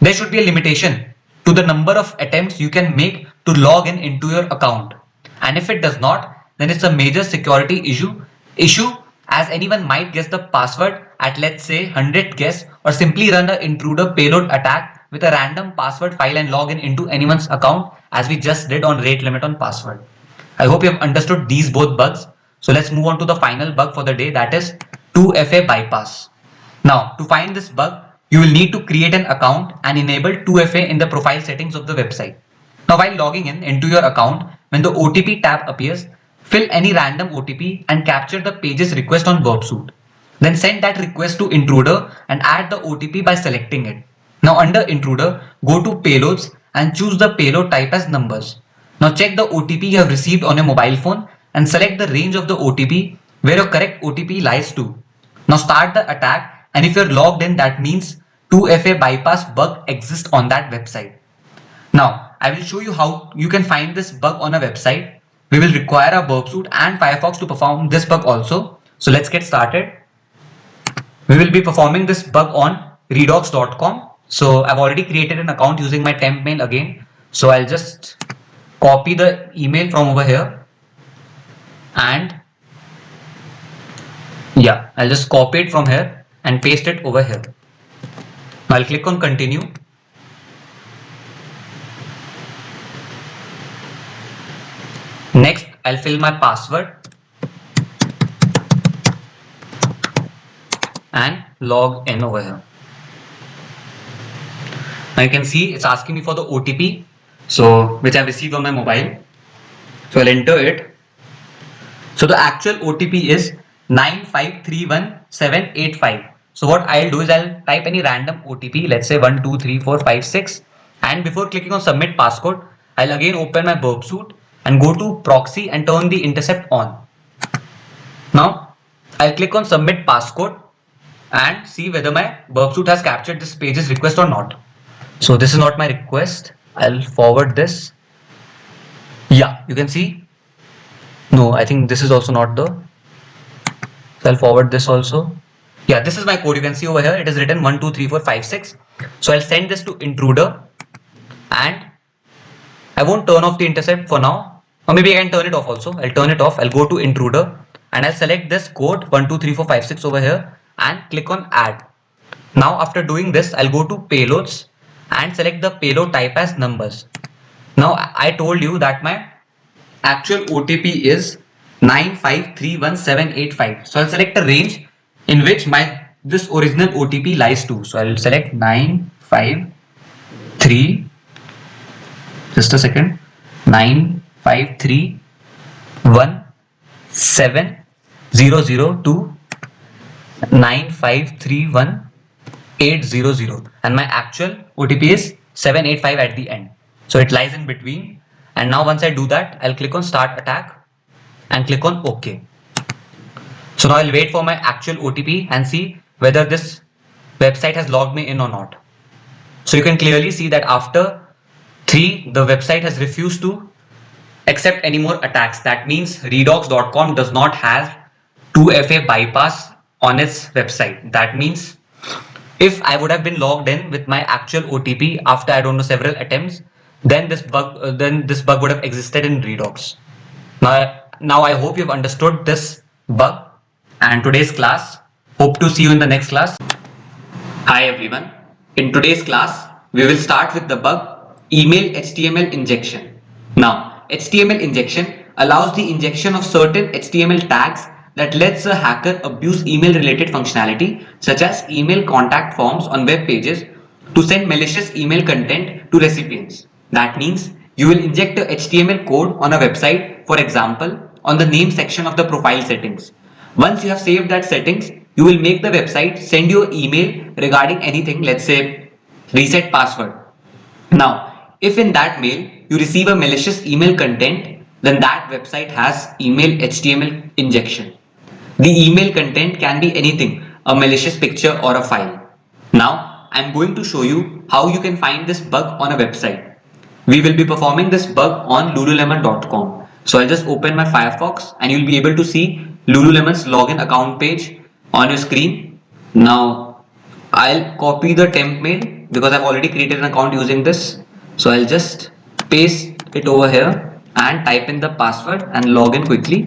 A: There should be a limitation to the number of attempts you can make to log in into your account. And if it does not, then it's a major security issue as anyone might guess the password at, let's say, 100 guess, or simply run an intruder payload attack with a random password file and log in into anyone's account, as we just did on rate limit on password. I hope you have understood these both bugs. So let's move on to the final bug for the day, that is 2FA bypass. Now, to find this bug, you will need to create an account and enable 2FA in the profile settings of the website. Now, while logging in into your account, when the OTP tab appears, fill any random OTP and capture the page's request on Burpsuit. Then send that request to intruder and add the OTP by selecting it. Now, under intruder, go to payloads and choose the payload type as numbers. Now, check the OTP you have received on your mobile phone and select the range of the OTP where your correct OTP lies to. Now, start the attack, and if you're logged in, that means 2FA bypass bug exists on that website. Now, I will show you how you can find this bug on a website. We will require a Burpsuit and Firefox to perform this bug also. So let's get started. We will be performing this bug on redox.com. So I've already created an account using my temp mail again. So I'll just copy the email from over here, and yeah, I'll just copy it from here and paste it over here. I'll click on continue. Next, I'll fill my password and log in over here. Now you can see it's asking me for the OTP, so which I've received on my mobile. So I'll enter it. So the actual OTP is 9531785. So what I'll do is I'll type any random OTP, let's say 123456, and before clicking on submit passcode, I'll again open my Burpsuit and go to proxy and turn the intercept on. Now I'll click on submit passcode and see whether my Burpsuit has captured this page's request or not. So this is not my request. I'll forward this. Yeah, you can see. No, I think this is also not the. So I'll forward this also. Yeah, this is my code. You can see over here. It is written 123456. So I'll send this to intruder, and I won't turn off the intercept for now. Or maybe I can turn it off also. I'll turn it off. I'll go to intruder and I'll select this code 123456 over here and click on add. Now after doing this, I'll go to payloads and select the payload type as numbers. Now I told you that my actual OTP is 9531785. So I'll select a range in which this original OTP lies to. So I'll select 953. Just a second. 9531700 to 9531800, and my actual OTP is 785 at the end. So it lies in between. And now once I do that, I'll click on start attack and click on OK. So now I'll wait for my actual OTP and see whether this website has logged me in or not. So you can clearly see that after 3, the website has refused to accept any more attacks. That means redox.com does not have 2FA bypass on its website. That means if I would have been logged in with my actual OTP after, I don't know, several attempts, then this bug would have existed in Redox. Now I hope you've understood this bug and today's class. Hope to see you in the next class. Hi everyone. In today's class, we will start with the bug email HTML injection. Now, HTML injection allows the injection of certain HTML tags that lets a hacker abuse email related functionality such as email contact forms on web pages to send malicious email content to recipients. That means you will inject a HTML code on a website, for example, on the name section of the profile settings. Once you have saved that settings, you will make the website send you an email regarding anything, let's say reset password. Now, if in that mail you receive a malicious email content, then that website has email HTML injection. The email content can be anything, a malicious picture or a file. Now, I'm going to show you how you can find this bug on a website. We will be performing this bug on lululemon.com. So I'll just open my Firefox and you'll be able to see Lululemon's login account page on your screen. Now, I'll copy the temp mail because I've already created an account using this. So I'll just paste it over here and type in the password and log in quickly.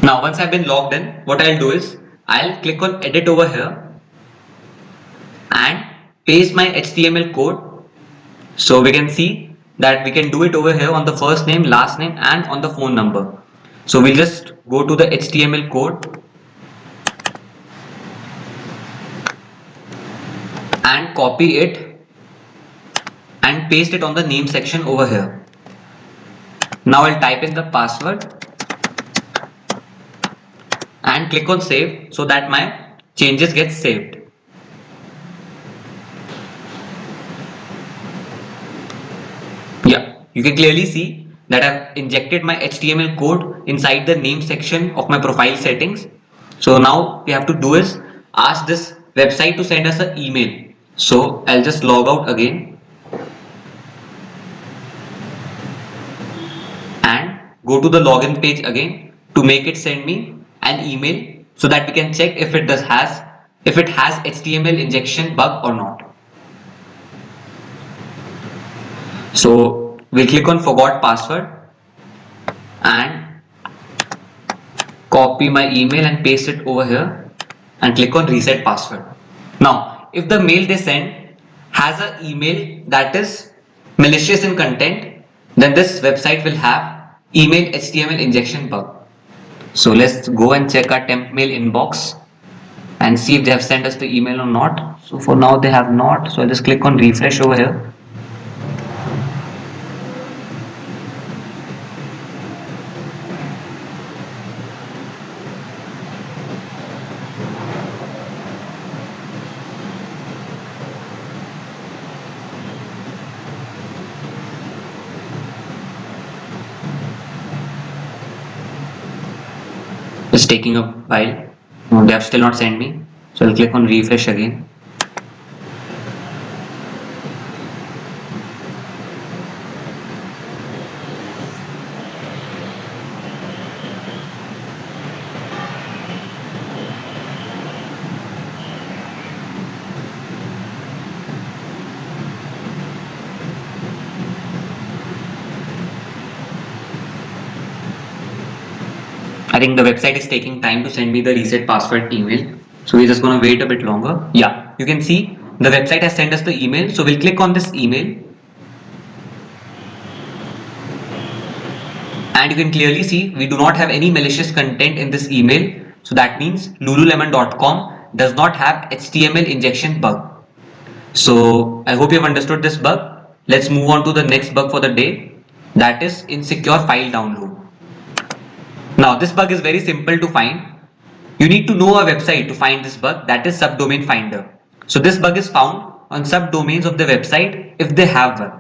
A: Now once I've been logged in, what I'll do is I'll click on edit over here and paste my HTML code. So we can see that we can do it over here on the first name, last name and on the phone number. So we'll just go to the HTML code and copy it and paste it on the name section over here. Now I'll type in the password and click on save so that my changes get saved. Yeah, you can clearly see that I've injected my HTML code inside the name section of my profile settings. So now we have to do is ask this website to send us an email. So I'll just log out again and go to the login page again to make it send me an email so that we can check if it has HTML injection bug or not. So we'll click on forgot password and copy my email and paste it over here and click on reset password. Now if the mail they send has an email that is malicious in content, then this website will have email HTML injection bug. So let's go and check our temp mail inbox and see if they have sent us the email or not. So for now they have not, so I'll just click on refresh over here. It's taking a while. No, they have still not sent me. So I'll click on refresh again. I think the website is taking time to send me the reset password email. So we're just going to wait a bit longer. Yeah, you can see the website has sent us the email. So we'll click on this email. And you can clearly see we do not have any malicious content in this email. So that means lululemon.com does not have HTML injection bug. So I hope you have understood this bug. Let's move on to the next bug for the day. That is insecure file download. Now this bug is very simple to find. You need to know a website to find this bug, that is subdomain finder. So this bug is found on subdomains of the website if they have one.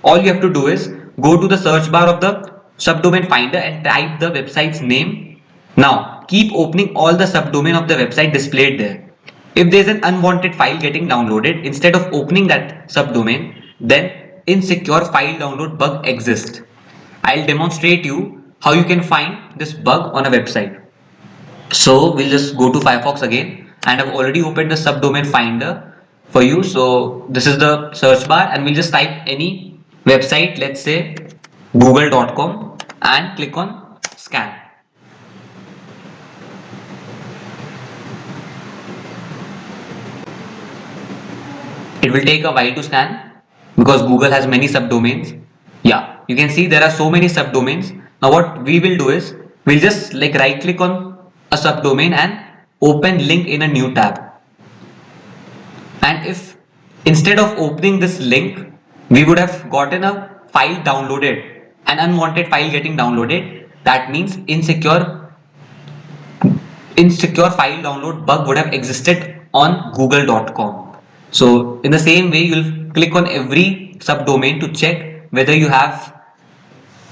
A: All you have to do is go to the search bar of the subdomain finder and type the website's name. Now keep opening all the subdomain of the website displayed there. If there is an unwanted file getting downloaded, instead of opening that subdomain, then insecure file download bug exists. I'll demonstrate you how you can find this bug on a website. So we'll just go to Firefox again and I've already opened the subdomain finder for you. So this is the search bar and we'll just type any website, let's say google.com, and click on scan. It will take a while to scan because Google has many subdomains. Yeah, you can see there are so many subdomains. Now what we will do is we'll just like right click on a subdomain and open link in a new tab. And if instead of opening this link we would have gotten a file downloaded, an unwanted file getting downloaded, that means insecure insecure file download bug would have existed on google.com. So in the same way, you'll click on every subdomain to check whether you have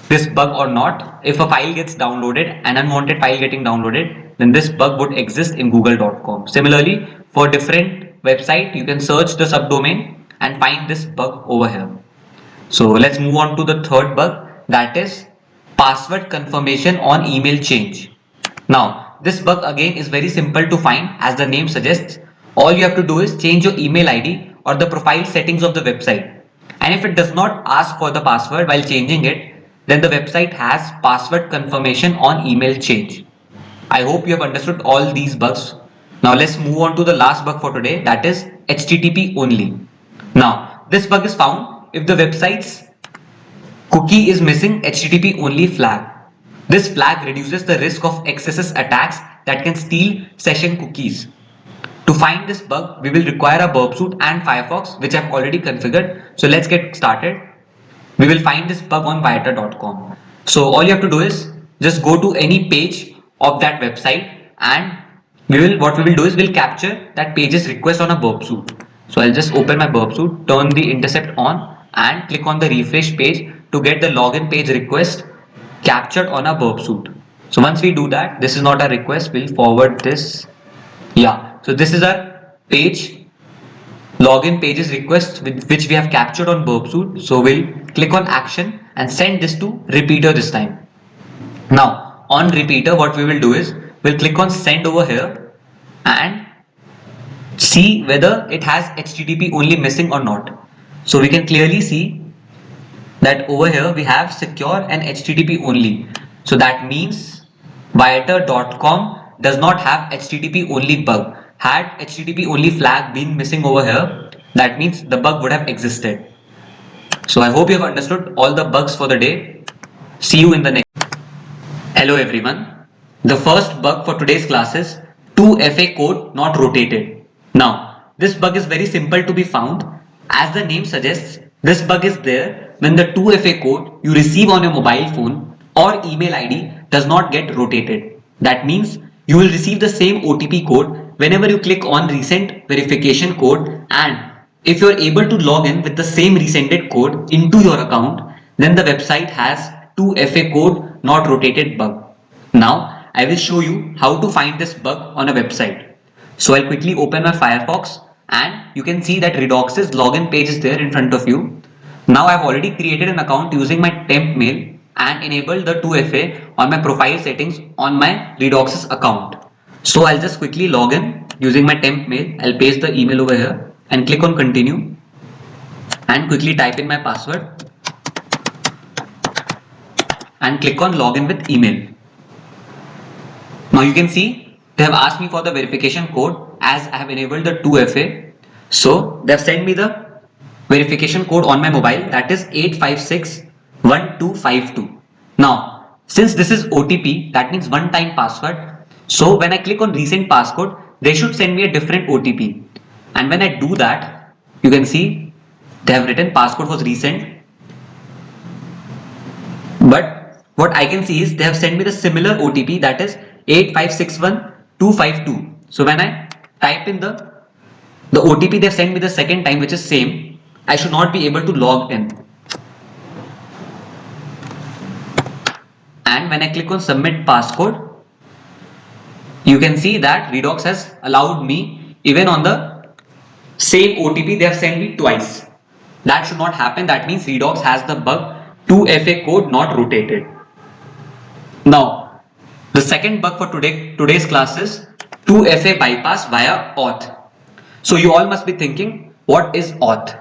A: this bug or not. If a file gets downloaded, an unwanted file getting downloaded, then this bug would exist in google.com. Similarly, for different website, you can search the subdomain and find this bug over here. So let's move on to the third bug, that is password confirmation on email change. Now, this bug again is very simple to find as the name suggests. All you have to do is change your email ID or the profile settings of the website. And if it does not ask for the password while changing it, then the website has password confirmation on email change. I hope you have understood all these bugs. Now let's move on to the last bug for today, that is HTTP only. Now, this bug is found if the website's cookie is missing HTTP only flag. This flag reduces the risk of XSS attacks that can steal session cookies. To find this bug, we will require a burp suite and Firefox, which I've already configured. So let's get started. We will find this bug on viator.com. So all you have to do is just go to any page of that website, and what we will do is we'll capture that page's request on a burp suite. So I'll just open my burp suite, turn the intercept on, and click on the refresh page to get the login page request captured on a burp suite. So once we do that, this is not a request, we'll forward this. Yeah, so this is our page, login pages request which we have captured on burp suite. So we'll click on action and send this to repeater this time. Now on repeater, what we will do is we'll click on send over here and see whether it has HTTP only missing or not. So we can clearly see that over here we have secure and HTTP only. So that means viator.com does not have HTTP only bug. Had HTTP only flag been missing over here, that means the bug would have existed. So I hope you have understood all the bugs for the day. See you in the next. Hello everyone. The first bug for today's class is 2FA code not rotated. Now this bug is very simple to be found. As the name suggests, this bug is there when the 2FA code you receive on your mobile phone or email ID does not get rotated. That means you will receive the same OTP code whenever you click on recent verification code, and if you are able to log in with the same resended code into your account, then the website has 2FA code not rotated bug. Now I will show you how to find this bug on a website. So I'll quickly open my Firefox, and you can see that Redox's login page is there in front of you. Now I've already created an account using my temp mail and enabled the 2FA on my profile settings on my Redox's account. So I'll just quickly log in using my temp mail. I'll paste the email over here and click on continue and quickly type in my password and click on login with email. Now you can see they have asked me for the verification code as I have enabled the 2FA. So they have sent me the verification code on my mobile, that is 8561252. Now since this is OTP, that means one time password. So when I click on recent passcode, they should send me a different OTP. And when I do that, you can see they have written passcode was recent. But what I can see is they have sent me the similar OTP, that is 8561252. So when I type in the OTP they have sent me the second time, which is same, I should not be able to log in. And when I click on submit passcode, you can see that Redox has allowed me even on the same OTP they have sent me twice. That should not happen. That means Redox has the bug 2FA code not rotated. Now the second bug for today's class is 2FA bypass via auth. So you all must be thinking, what is auth?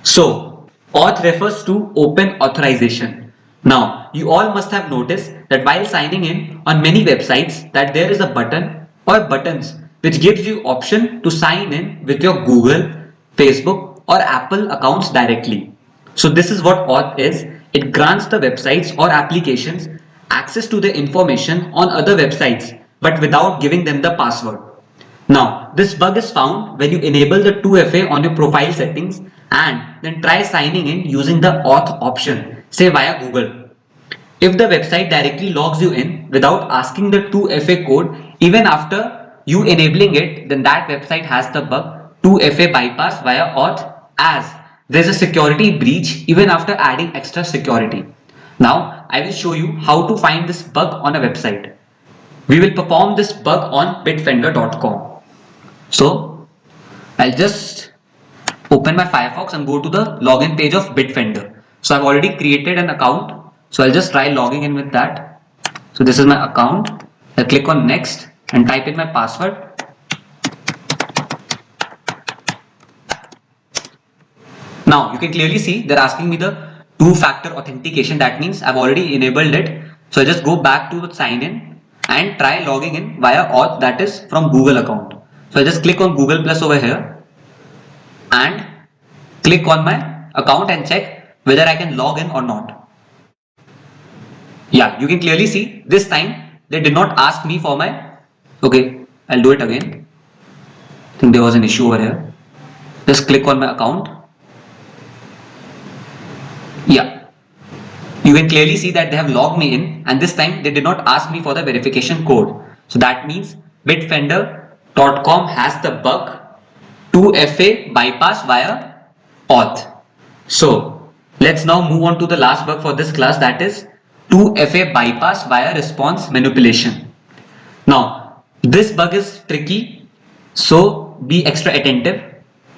A: So auth refers to open authorization. Now you all must have noticed that while signing in on many websites that there is a button or buttons which gives you option to sign in with your Google, Facebook or Apple accounts directly. So this is what auth is. It grants the websites or applications access to the information on other websites but without giving them the password. Now this bug is found when you enable the 2FA on your profile settings and then try signing in using the auth option, say via Google. If the website directly logs you in without asking the 2FA code even after you enabling it, then that website has the bug 2FA bypass via auth, as there's a security breach even after adding extra security. Now I will show you how to find this bug on a website. We will perform this bug on bitfender.com. So I'll just open my Firefox and go to the login page of Bitfender. So I've already created an account, so I'll just try logging in with that. So this is my account. I'll click on next and type in my password. Now you can clearly see they're asking me the two-factor authentication. That means I've already enabled it. So I just go back to the sign in and try logging in via auth, that is from Google account. So I just click on Google Plus over here and click on my account and check whether I can log in or not. Yeah, you can clearly see this time they did not ask me for my, okay, I'll do it again. I think there was an issue over here. Just click on my account. Yeah, you can clearly see that they have logged me in, and this time they did not ask me for the verification code. So that means bitfender.com has the bug 2FA bypass via auth. So let's now move on to the last bug for this class, that is 2FA bypass via response manipulation. Now this bug is tricky, so be extra attentive.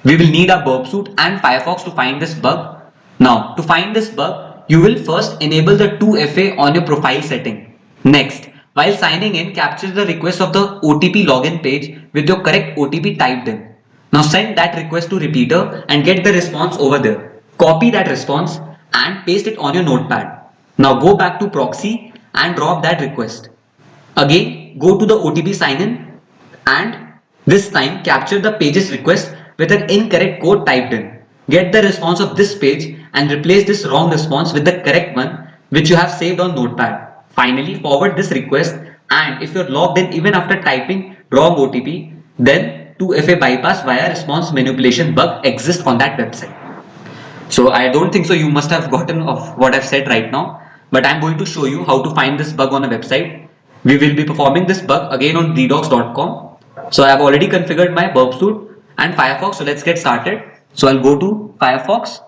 A: We will need a burp suit and Firefox to find this bug. Now to find this bug, you will first enable the 2FA on your profile setting. Next, while signing in, capture the request of the OTP login page with your correct OTP typed in. Now send that request to repeater and get the response over there. Copy that response and paste it on your notepad. Now go back to proxy and drop that request. Again, go to the OTP sign in and this time capture the page's request with an incorrect code typed in. Get the response of this page and replace this wrong response with the correct one which you have saved on notepad. Finally, forward this request, and if you're logged in even after typing wrong OTP, then 2FA bypass via response manipulation bug exists on that website. So I don't think so you must have gotten of what I've said right now, but I'm going to show you how to find this bug on a website. We will be performing this bug again on redox.com. So I have already configured my burp suite and Firefox, so let's get started. So I'll go to Firefox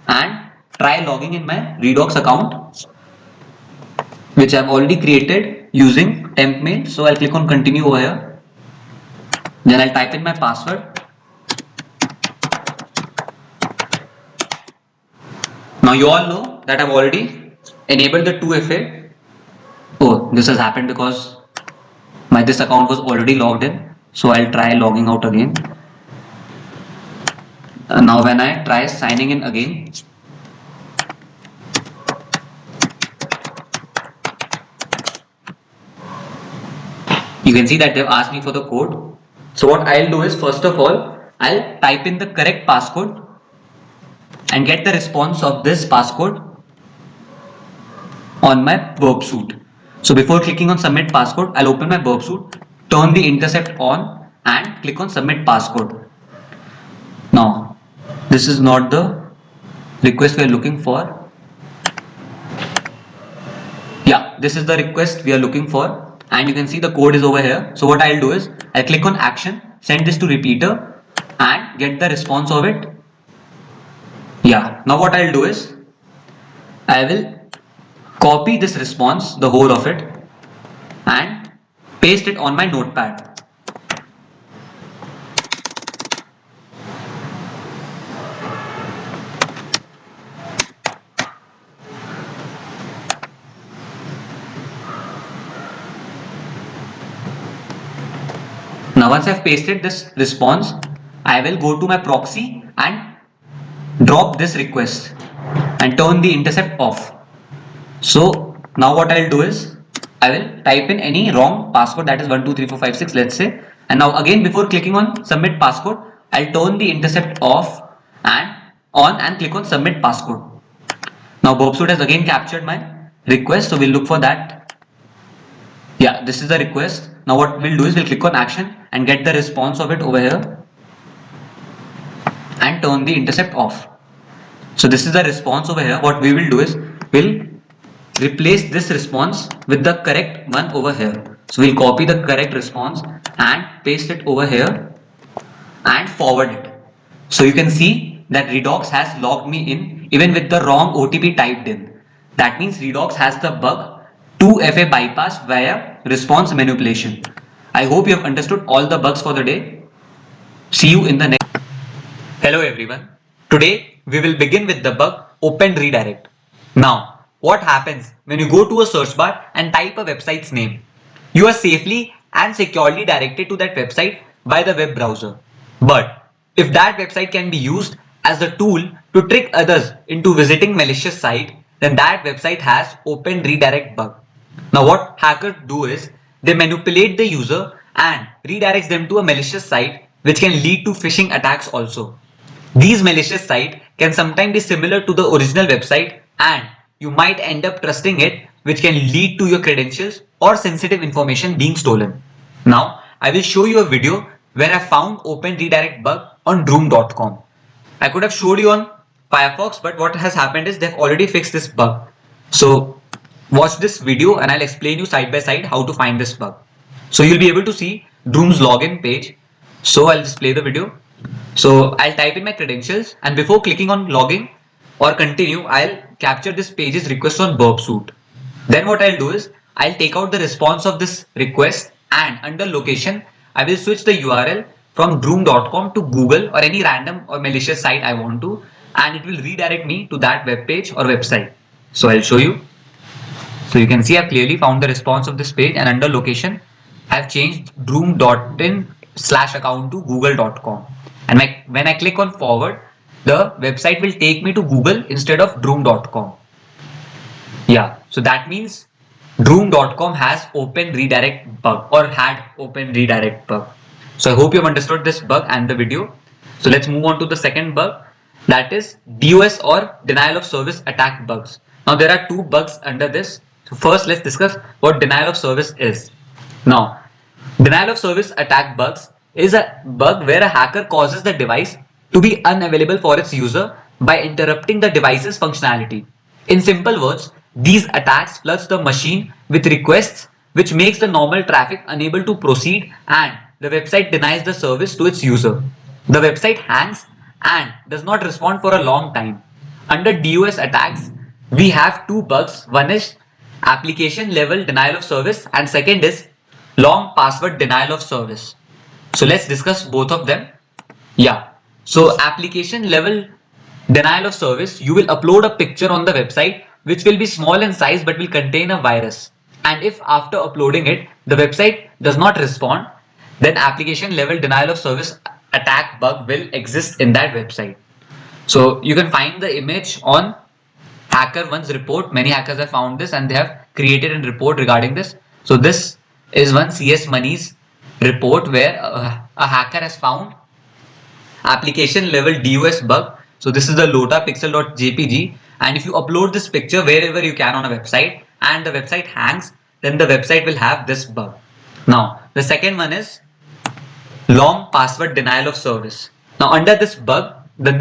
A: and try logging in my Redox account, which I've already created using temp mail. So I'll click on continue over here. Then I'll type in my password. Now you all know that I've already enabled the 2FA. Oh, this has happened because this account was already logged in. So I'll try logging out again. Now when I try signing in again, you can see that they've asked me for the code. So what I'll do is, first of all, I'll type in the correct passcode and get the response of this passcode on my burp suite. So before clicking on submit passcode, I'll open my burp suite, turn the intercept on and click on submit passcode. Now this is not the request we are looking for. Yeah, this is the request we are looking for, and you can see the code is over here. So what I'll do is I'll click on action, send this to repeater and get the response of it. Yeah, now what I'll do is I will copy this response, the whole of it, and paste it on my notepad. Now once I've pasted this response, I will go to my proxy and drop this request and turn the intercept off. So now what I'll do is I will type in any wrong passcode, that is 123456, let's say, and now again before clicking on submit passcode, I'll turn the intercept off and on and click on submit passcode. Now burp suite has again captured my request, so we'll look for that. Yeah, this is the request. Now what we'll do is we'll click on action and get the response of it over here and turn the intercept off. So this is the response over here. What we will do is we'll replace this response with the correct one over here. So we'll copy the correct response and paste it over here and forward it. So you can see that Redox has logged me in even with the wrong OTP typed in. That means Redox has the bug 2FA bypass via response manipulation. I hope you have understood all the bugs for the day. See you in the next. Hello everyone. Today we will begin with the bug open redirect. Now, what happens when you go to a search bar and type a website's name? You are safely and securely directed to that website by the web browser. But if that website can be used as a tool to trick others into visiting malicious site, then that website has open redirect bug. Now what hackers do is they manipulate the user and redirects them to a malicious site which can lead to phishing attacks also. These malicious sites can sometimes be similar to the original website and you might end up trusting it, which can lead to your credentials or sensitive information being stolen. Now, I will show you a video where I found open redirect bug on droom.com. I could have showed you on Firefox, but what has happened is they've already fixed this bug. So watch this video and I'll explain you side by side how to find this bug. So you'll be able to see Droom's login page. So I'll just play the video. So I'll type in my credentials and before clicking on login or continue, I'll capture this page's request on burp suite. Then what I'll do is I'll take out the response of this request and under location, I will switch the URL from droom.com to Google or any random or malicious site I want to, and it will redirect me to that web page or website. So I'll show you. So you can see I've clearly found the response of this page and under location, I've changed droom.in/account to google.com. And when I click on forward, the website will take me to Google instead of droom.com. Yeah, so that means droom.com has open redirect bug or had open redirect bug. So I hope you have understood this bug and the video. So let's move on to the second bug, that is DOS or denial of service attack bugs. Now there are two bugs under this. So first let's discuss what denial of service is. Now, denial of service attack bugs is a bug where a hacker causes the device to be unavailable for its user by interrupting the device's functionality. In simple words, these attacks flood the machine with requests which makes the normal traffic unable to proceed and the website denies the service to its user. The website hangs and does not respond for a long time. Under DOS attacks, we have two bugs. One is application level denial of service and second is long password denial of service. So let's discuss both of them. Yeah. So application level denial of service, you will upload a picture on the website which will be small in size but will contain a virus. And if after uploading it, the website does not respond, then application level denial of service attack bug will exist in that website. So you can find the image on HackerOne's report. Many hackers have found this and they have created a report regarding this. So this is one CS Money's report where a hacker has found application level DOS bug. So this is the lotapixel.jpg, and if you upload this picture wherever you can on a website and the website hangs, then the website will have this bug. Now the second one is long password denial of service. Now under this bug,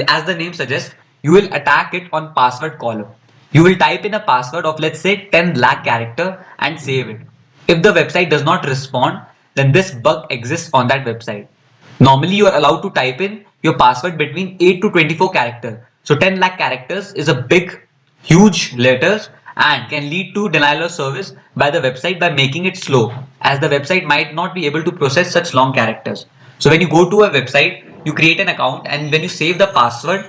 A: as the name suggests, you will attack it on password column. You will type in a password of let's say 10 lakh character and save it. If the website does not respond, then this bug exists on that website. Normally you are allowed to type in your password between 8 to 24 characters. So 10 lakh characters is a big, huge letters and can lead to denial of service by the website by making it slow, as the website might not be able to process such long characters. So when you go to a website, you create an account and when you save the password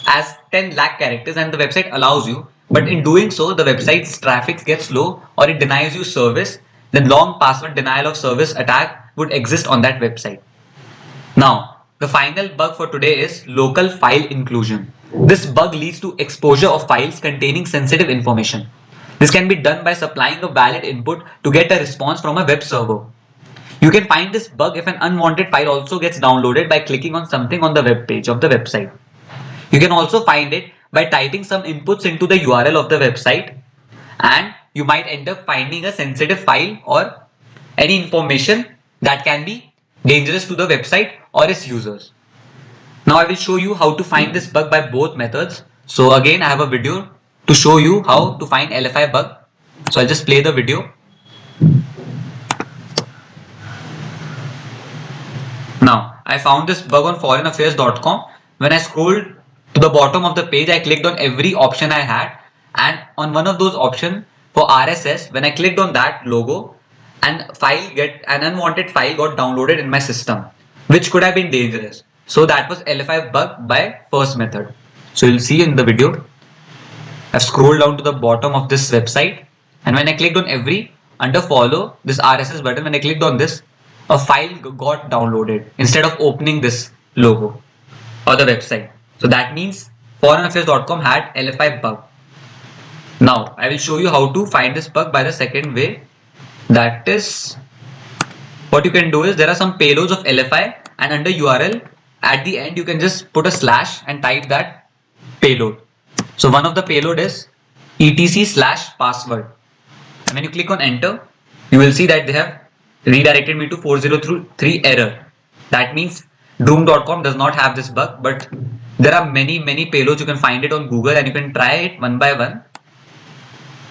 A: as 10 lakh characters and the website allows you, but in doing so the website's traffic gets slow or it denies you service, then long password denial of service attack would exist on that website. Now the final bug for today is local file inclusion. This bug leads to exposure of files containing sensitive information. This can be done by supplying a valid input to get a response from a web server. You can find this bug if an unwanted file also gets downloaded by clicking on something on the web page of the website. You can also find it by typing some inputs into the URL of the website, and you might end up finding a sensitive file or any information that can be dangerous to the website or its users. Now I will show you how to find this bug by both methods. So again I have a video to show you how to find LFI bug. So I'll just play the video. Now, I found this bug on foreignaffairs.com. When I scrolled to the bottom of the page, I clicked on every option I had, and on one of those options for RSS, when I clicked on that logo, an unwanted file got downloaded in my system, which could have been dangerous. So that was LFI bug by first method. So you'll see in the video, I've scrolled down to the bottom of this website, and when I clicked on every under follow this RSS button, when I clicked on this, a file got downloaded instead of opening this logo or the website. So that means foreignaffairs.com had LFI bug. Now I will show you how to find this bug by the second way. That is, what you can do is there are some payloads of LFI, and under URL at the end you can just put a slash and type that payload. So one of the payload is etc/password. And when you click on enter, you will see that they have redirected me to 403 error. That means doom.com does not have this bug, but there are many payloads. You can find it on Google and you can try it one by one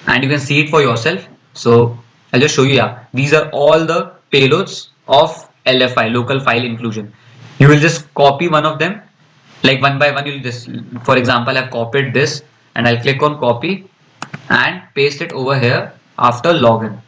A: and you can see it for yourself. So I'll just show you. Yeah, these are all the payloads of LFI, local file inclusion. You will just copy one of them, like one by one. You'll just, for example, I've copied this and I'll click on copy and paste it over here after login.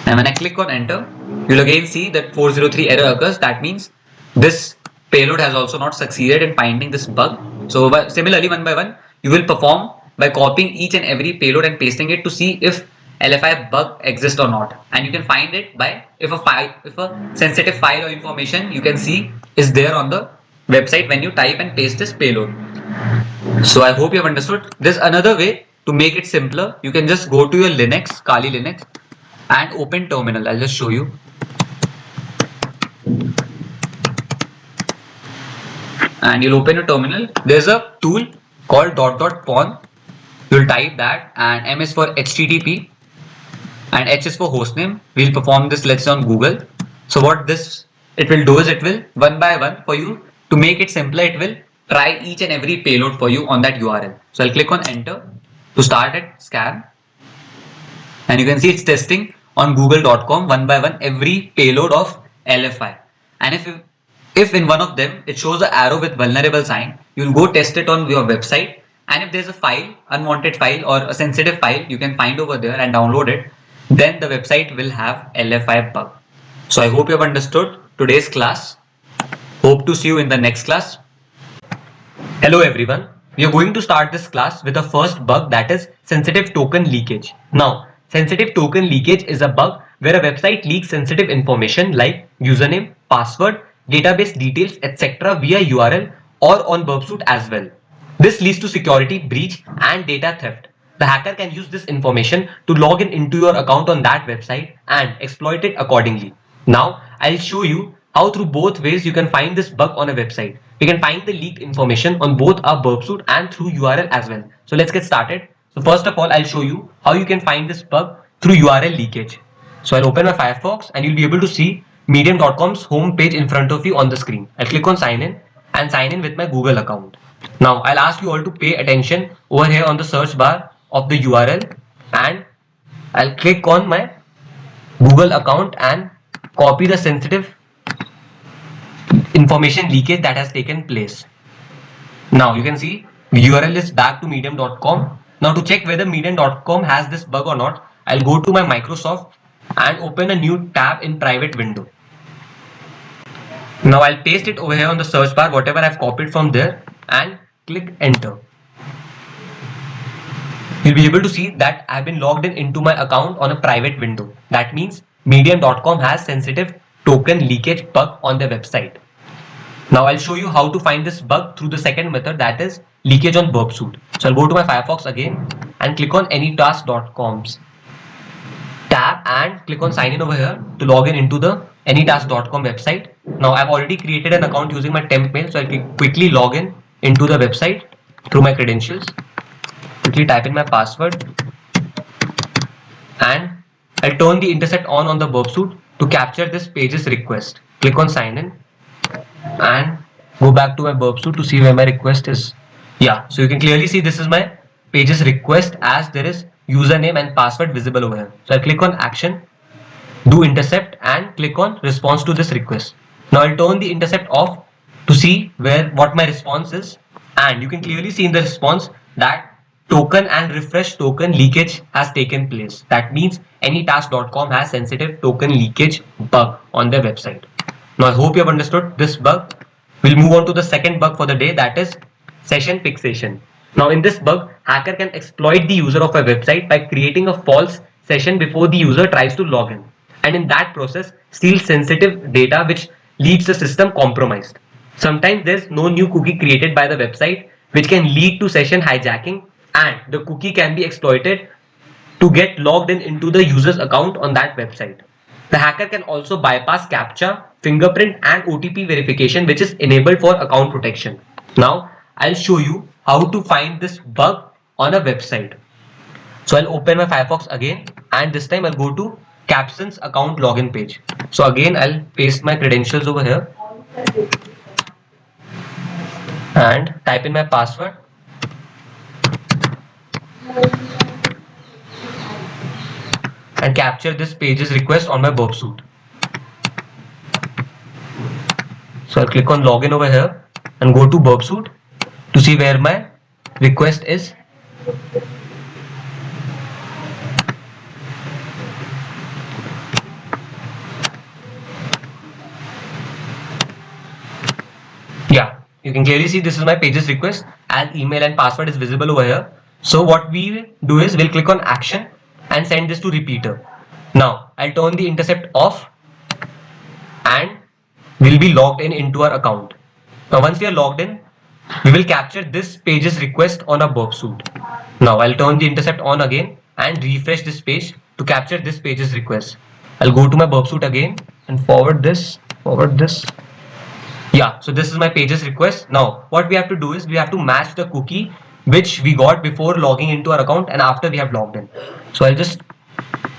A: And when I click on enter, you'll again see that 403 error occurs. That means this payload has also not succeeded in finding this bug. So similarly, one by one, you will perform by copying each and every payload and pasting it to see if LFI bug exists or not. And you can find it by if a sensitive file or information you can see is there on the website when you type and paste this payload. So I hope you have understood. There's another way to make it simpler. You can just go to your Linux, Kali Linux, and open terminal. I'll just show you. And you'll open a terminal. There's a tool called ..pawn. You'll type that, and M is for HTTP and H is for hostname. We'll perform this, let's say, on Google. So what it will do is it will one by one, for you to make it simpler, it will try each and every payload for you on that URL. So I'll click on enter to start it scan, and you can see it's testing on google.com one by one every payload of LFI. And if in one of them it shows an arrow with vulnerable sign, you'll go test it on your website, and if there's a file, unwanted file or a sensitive file you can find over there and download it, then the website will have LFI bug. So I hope you have understood today's class. Hope to see you in the next class. Hello everyone. We are going to start this class with the first bug, that is sensitive token leakage. Now, sensitive token leakage is a bug where a website leaks sensitive information like username, password, database details, etc. via URL or on Burpsuit as well. This leads to security breach and data theft. The hacker can use this information to log into your account on that website and exploit it accordingly. Now, I'll show you how through both ways you can find this bug on a website. We can find the leaked information on both our Burpsuit and through URL as well. So let's get started. So first of all, I'll show you how you can find this bug through URL leakage. So I'll open my Firefox and you'll be able to see medium.com's home page in front of you on the screen. I'll click on sign in and sign in with my Google account. Now I'll ask you all to pay attention over here on the search bar of the URL, and I'll click on my Google account and copy the sensitive information leakage that has taken place. Now you can see the URL is back to medium.com. Now to check whether medium.com has this bug or not, I'll go to my Microsoft and open a new tab in private window. Now I'll paste it over here on the search bar, whatever I've copied from there, and click enter. You'll be able to see that I've been logged into my account on a private window. That means medium.com has sensitive token leakage bug on their website. Now I'll show you how to find this bug through the second method, that is leakage on Burpsuit. So I'll go to my Firefox again and click on anytask.com's tab and click on sign in over here to log into the anytask.com website. Now I've already created an account using my temp mail, so I'll quickly log into the website through my credentials. Quickly type in my password and I'll turn the intersect on the Burpsuit to capture this page's request. Click on sign in and go back to my Burpsuit to see where my request is. Yeah, so you can clearly see this is my page's request as there is username and password visible over here. So I click on action
B: do intercept and click on response to this request. Now I'll turn the intercept off to see what my response is, and you can clearly see in the response that token and refresh token leakage has taken place. That means anytask.com has sensitive token leakage bug on their website. Now I hope you have understood this bug. We'll move on to the second bug for the day, that is session fixation. Now in this bug, hacker can exploit the user of a website by creating a false session before the user tries to log in, and in that process steal sensitive data which leaves the system compromised. Sometimes there's no new cookie created by the website, which can lead to session hijacking, and the cookie can be exploited to get logged in into the user's account on that website. The hacker can also bypass CAPTCHA, fingerprint and OTP verification, which is enabled for account protection. Now I'll show you how to find this bug on a website. So I'll open my Firefox again, and this time I'll go to Capson's account login page. So again I'll paste my credentials over here and type in my password. And capture this page's request on my burp suite. So I'll click on login over here and go to burp suite to see where my request is. Yeah, you can clearly see this is my page's request, as email and password is visible over here. So what we do is we'll click on action and send this to repeater. Now I'll turn the intercept off and we'll be logged in into our account. Now once we are logged in, we will capture this page's request on a burp suite. Now I'll turn the intercept on again and refresh this page to capture this page's request. I'll go to my burp suite again and forward this. Yeah, so this is my page's request. Now what we have to do is we have to match the cookie which we got before logging into our account and after we have logged in. So I'll just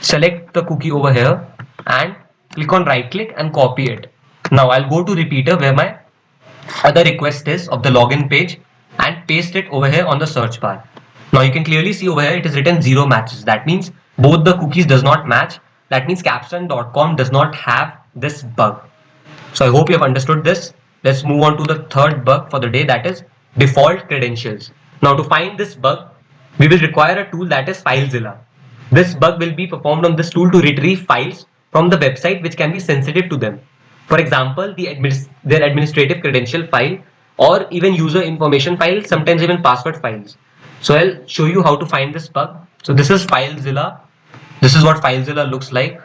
B: select the cookie over here and click on right click and copy it. Now I'll go to repeater where my other request is of the login page and paste it over here on the search bar. Now you can clearly see over here it is written 0 matches. That means both the cookies does not match. That means capstone.com does not have this bug. So I hope you have understood this. Let's move on to the third bug for the day, that is default credentials. Now to find this bug, we will require a tool, that is FileZilla. This bug will be performed on this tool to retrieve files from the website which can be sensitive to them. For example, their administrative credential file or even user information files, sometimes even password files. So I'll show you how to find this bug. So this is FileZilla. This is what FileZilla looks like.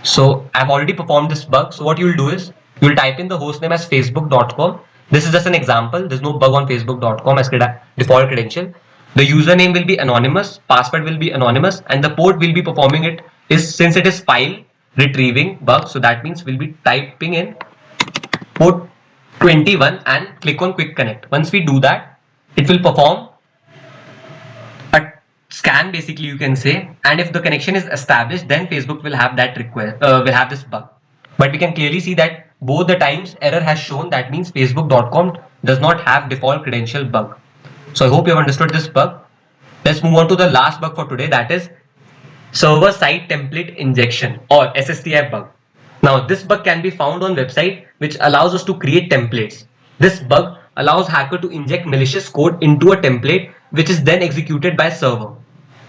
B: So I've already performed this bug. So what you'll do is you'll type in the hostname as facebook.com. This is just an example. There's no bug on facebook.com as default credential. The username will be anonymous, password will be anonymous, and the port we'll be performing it is, since it is file retrieving bug, so that means we'll be typing in port 21 and click on quick connect. Once we do that, it will perform a scan, basically you can say, and if the connection is established, then Facebook will have that request, will have this bug. But we can clearly see that both the times error has shown. That means facebook.com does not have default credential bug. So I hope you have understood this bug. Let's move on to the last bug for today, that is server side template injection or SSTI bug. Now this bug can be found on website which allows us to create templates. This bug allows hacker to inject malicious code into a template which is then executed by server.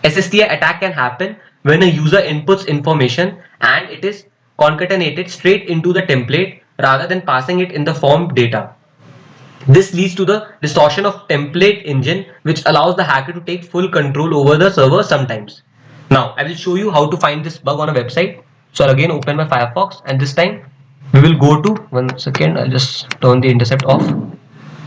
B: SSTI attack can happen when a user inputs information and it is concatenated straight into the template rather than passing it in the form data. This leads to the distortion of template engine, which allows the hacker to take full control over the server sometimes. Now I will show you how to find this bug on a website. So I'll again open my Firefox and this time we will go to, one second, I'll just turn the intercept off.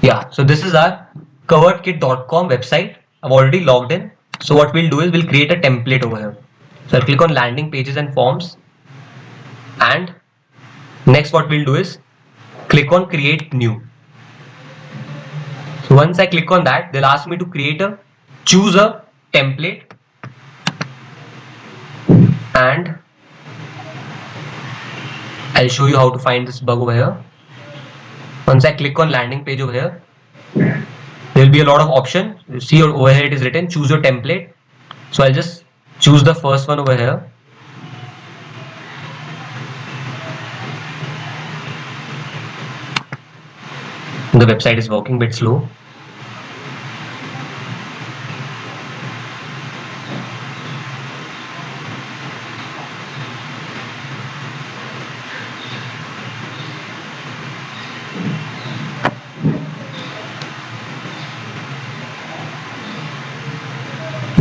B: Yeah, so this is our coveredkit.com website. I've already logged in. So what we'll do is we'll create a template over here. So I'll click on landing pages and forms, and next what we'll do is click on create new. So once I click on that, they'll ask me to choose a template, and I'll show you how to find this bug over here. Once I click on landing page over here, there will be a lot of options. You see over here it is written choose your template. So I'll just choose the first one over here. The website is working a bit slow.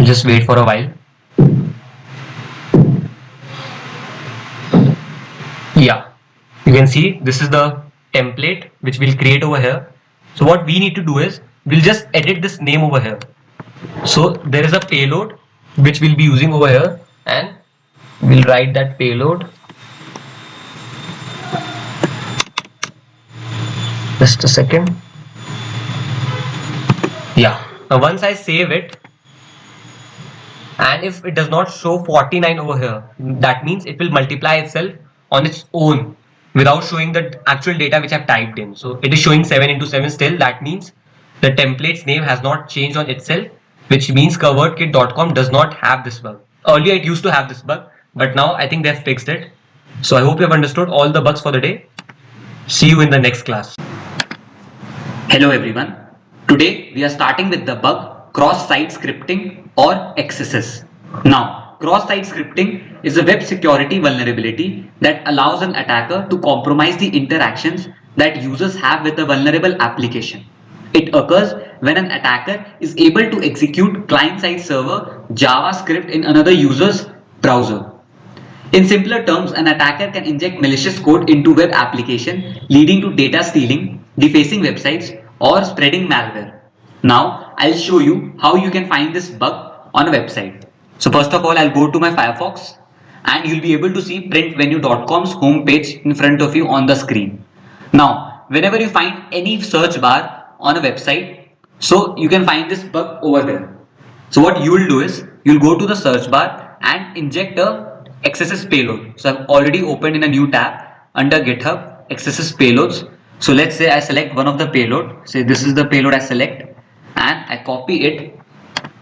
B: Just wait for a while. Yeah, you can see this is the template which we'll create over here. So what we need to do is we'll just edit this name over here. So there is a payload which we'll be using over here, and we'll write that payload. Just a second. Yeah. Now once I save it, and if it does not show 49 over here, that means it will multiply itself on its own without showing the actual data which I've typed in. So it is showing 7 into 7 still. That means the template's name has not changed on itself, which means covertkit.com does not have this bug. Earlier it used to have this bug, but now I think they've fixed it. So I hope you have understood all the bugs for the day. See you in the next class.
A: Hello everyone. Today we are starting with the bug cross-site scripting or XSS. Now, cross-site scripting is a web security vulnerability that allows an attacker to compromise the interactions that users have with a vulnerable application. It occurs when an attacker is able to execute client-side server JavaScript in another user's browser. In simpler terms, an attacker can inject malicious code into web application, leading to data stealing, defacing websites, or spreading malware. Now, I'll show you how you can find this bug on a website. So first of all, I'll go to my Firefox and you'll be able to see printvenue.com's homepage in front of you on the screen. Now, whenever you find any search bar on a website, so you can find this bug over there. So what you will do is you'll go to the search bar and inject a XSS payload. So I've already opened in a new tab under GitHub XSS payloads. So let's say I select one of the payload. Say this is the payload I select and I copy it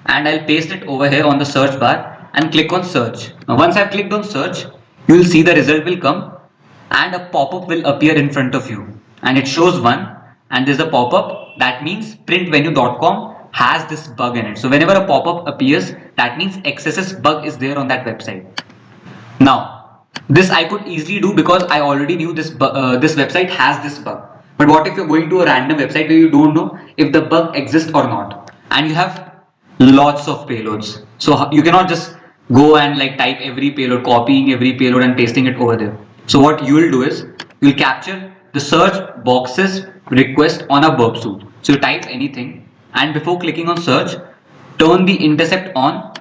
A: and I'll paste it over here on the search bar and click on search. Now once I've clicked on search, you will see the result will come and a pop-up will appear in front of you and it shows one and there's a pop-up that means printvenue.com has this bug in it. So whenever a pop-up appears, that means XSS bug is there on that website. Now, this I could easily do because I already knew this website has this bug. But what if you're going to a random website where you don't know if the bug exists or not, and you have lots of payloads, so you cannot just go and like type every payload, copying every payload and pasting it over there. So what you will do is you'll capture the search boxes request on a verb suit. So you type anything, and before clicking on search, turn the intercept on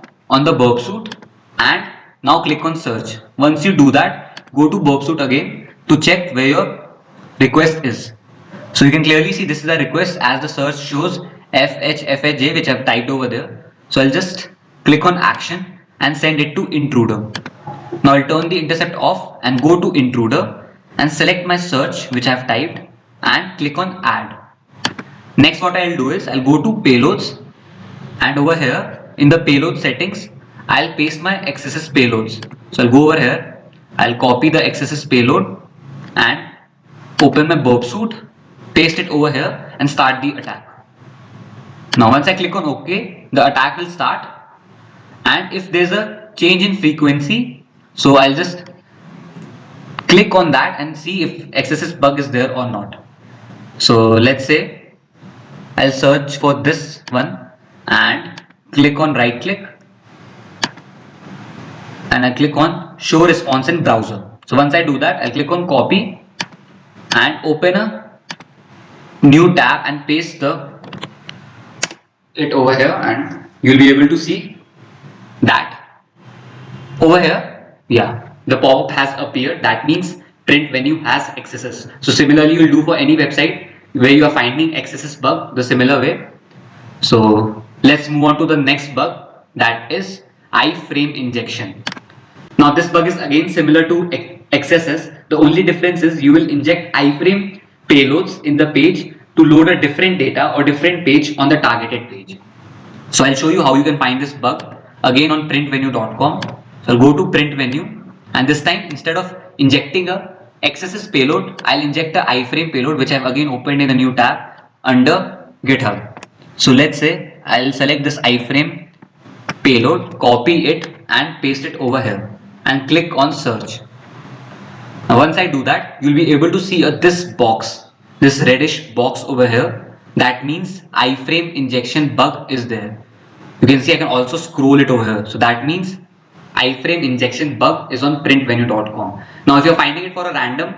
A: the verb suit and now click on search. Once you do that, go to verb suit again to check where your request is. So you can clearly see this is a request as the search shows FHFJ which I've typed over there. So I'll just click on action and send it to intruder. Now I'll turn the intercept off and go to intruder and select my search which I've typed and click on add. Next what I'll do is I'll go to payloads and over here in the payload settings I'll paste my XSS payloads. So I'll go over here, I'll copy the XSS payload and open my verb suit, paste it over here and start the attack. Now once I click on OK, the attack will start, and if there's a change in frequency, so I'll just click on that and see if XSS bug is there or not. So let's say I'll search for this one and click on right click and I click on show response in browser. So once I do that, I'll click on copy and open a new tab and paste it over here, and you'll be able to see that over here, yeah, the pop-up has appeared. That means print venue has XSS. So similarly, you'll do for any website where you are finding XSS bug the similar way. So let's move on to the next bug, that is iframe injection. Now this bug is again similar to XSS. The only difference is you will inject iframe payloads in the page to load a different data or different page on the targeted page. So I'll show you how you can find this bug again on printvenue.com. So I'll go to printvenue and this time instead of injecting a XSS payload, I'll inject a iframe payload which I've again opened in a new tab under GitHub. So let's say I'll select this iframe payload, copy it and paste it over here and click on search. Now once I do that, you'll be able to see this box, this reddish box over here. That means iframe injection bug is there. You can see I can also scroll it over here. So that means iframe injection bug is on printvenue.com. Now if you're finding it for a random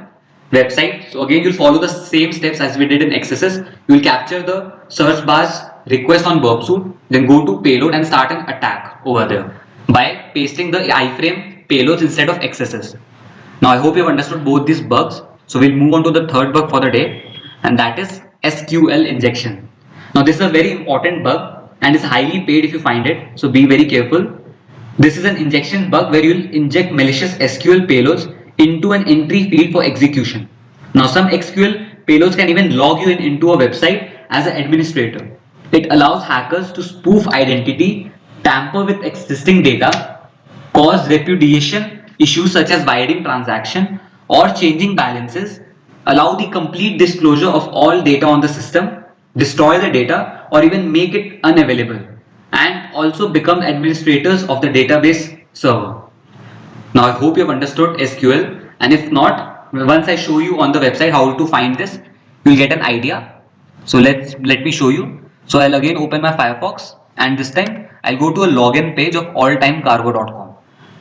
A: website, so again you'll follow the same steps as we did in XSS. You'll capture the search bar's request on burpsuit, then go to payload and start an attack over there by pasting the iframe payloads instead of XSS. Now I hope you've understood both these bugs. So we'll move on to the third bug for the day, and that is SQL injection. Now this is a very important bug and is highly paid if you find it. So be very careful. This is an injection bug where you'll inject malicious SQL payloads into an entry field for execution. Now some SQL payloads can even log you into a website as an administrator. It allows hackers to spoof identity, tamper with existing data, cause repudiation issues such as wiring transaction or changing balances, allow the complete disclosure of all data on the system, destroy the data or even make it unavailable, and also become administrators of the database server. Now I hope you have understood SQL, and if not, once I show you on the website how to find this, you'll get an idea. So let me show you. So I'll again open my Firefox, and this time I'll go to a login page of alltimecargo.com.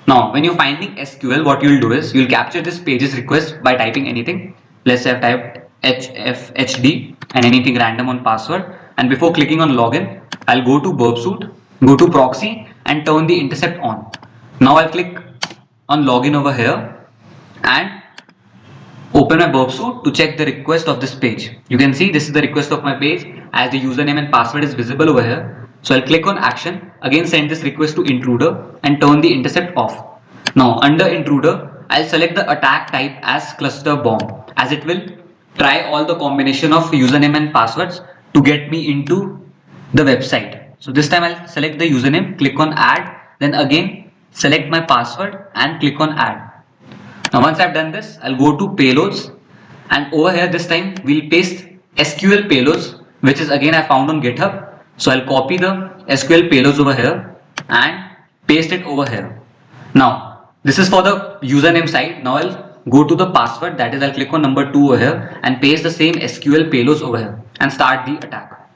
A: Now when you're finding SQL, what you'll do is you'll capture this page's request by typing anything. Let's say I've typed HFHD and anything random on password, and before clicking on login, I'll go to burpsuit, go to proxy and turn the intercept on. Now I'll click on login over here and open my burpsuit to check the request of this page. You can see this is the request of my page as the username and password is visible over here. So I'll click on action, again send this request to intruder and turn the intercept off. Now under intruder, I'll select the attack type as cluster bomb, as it will try all the combination of username and passwords to get me into the website. So this time I'll select the username, click on add, then again select my password and click on add. Now once I've done this, I'll go to payloads, and over here this time we'll paste SQL payloads, which is again I found on GitHub. So I'll copy the SQL payloads over here and paste it over here. Now this is for the username side. Now I'll go to the password, that is I'll click on number 2 over here and paste the same SQL payloads over here and start the attack.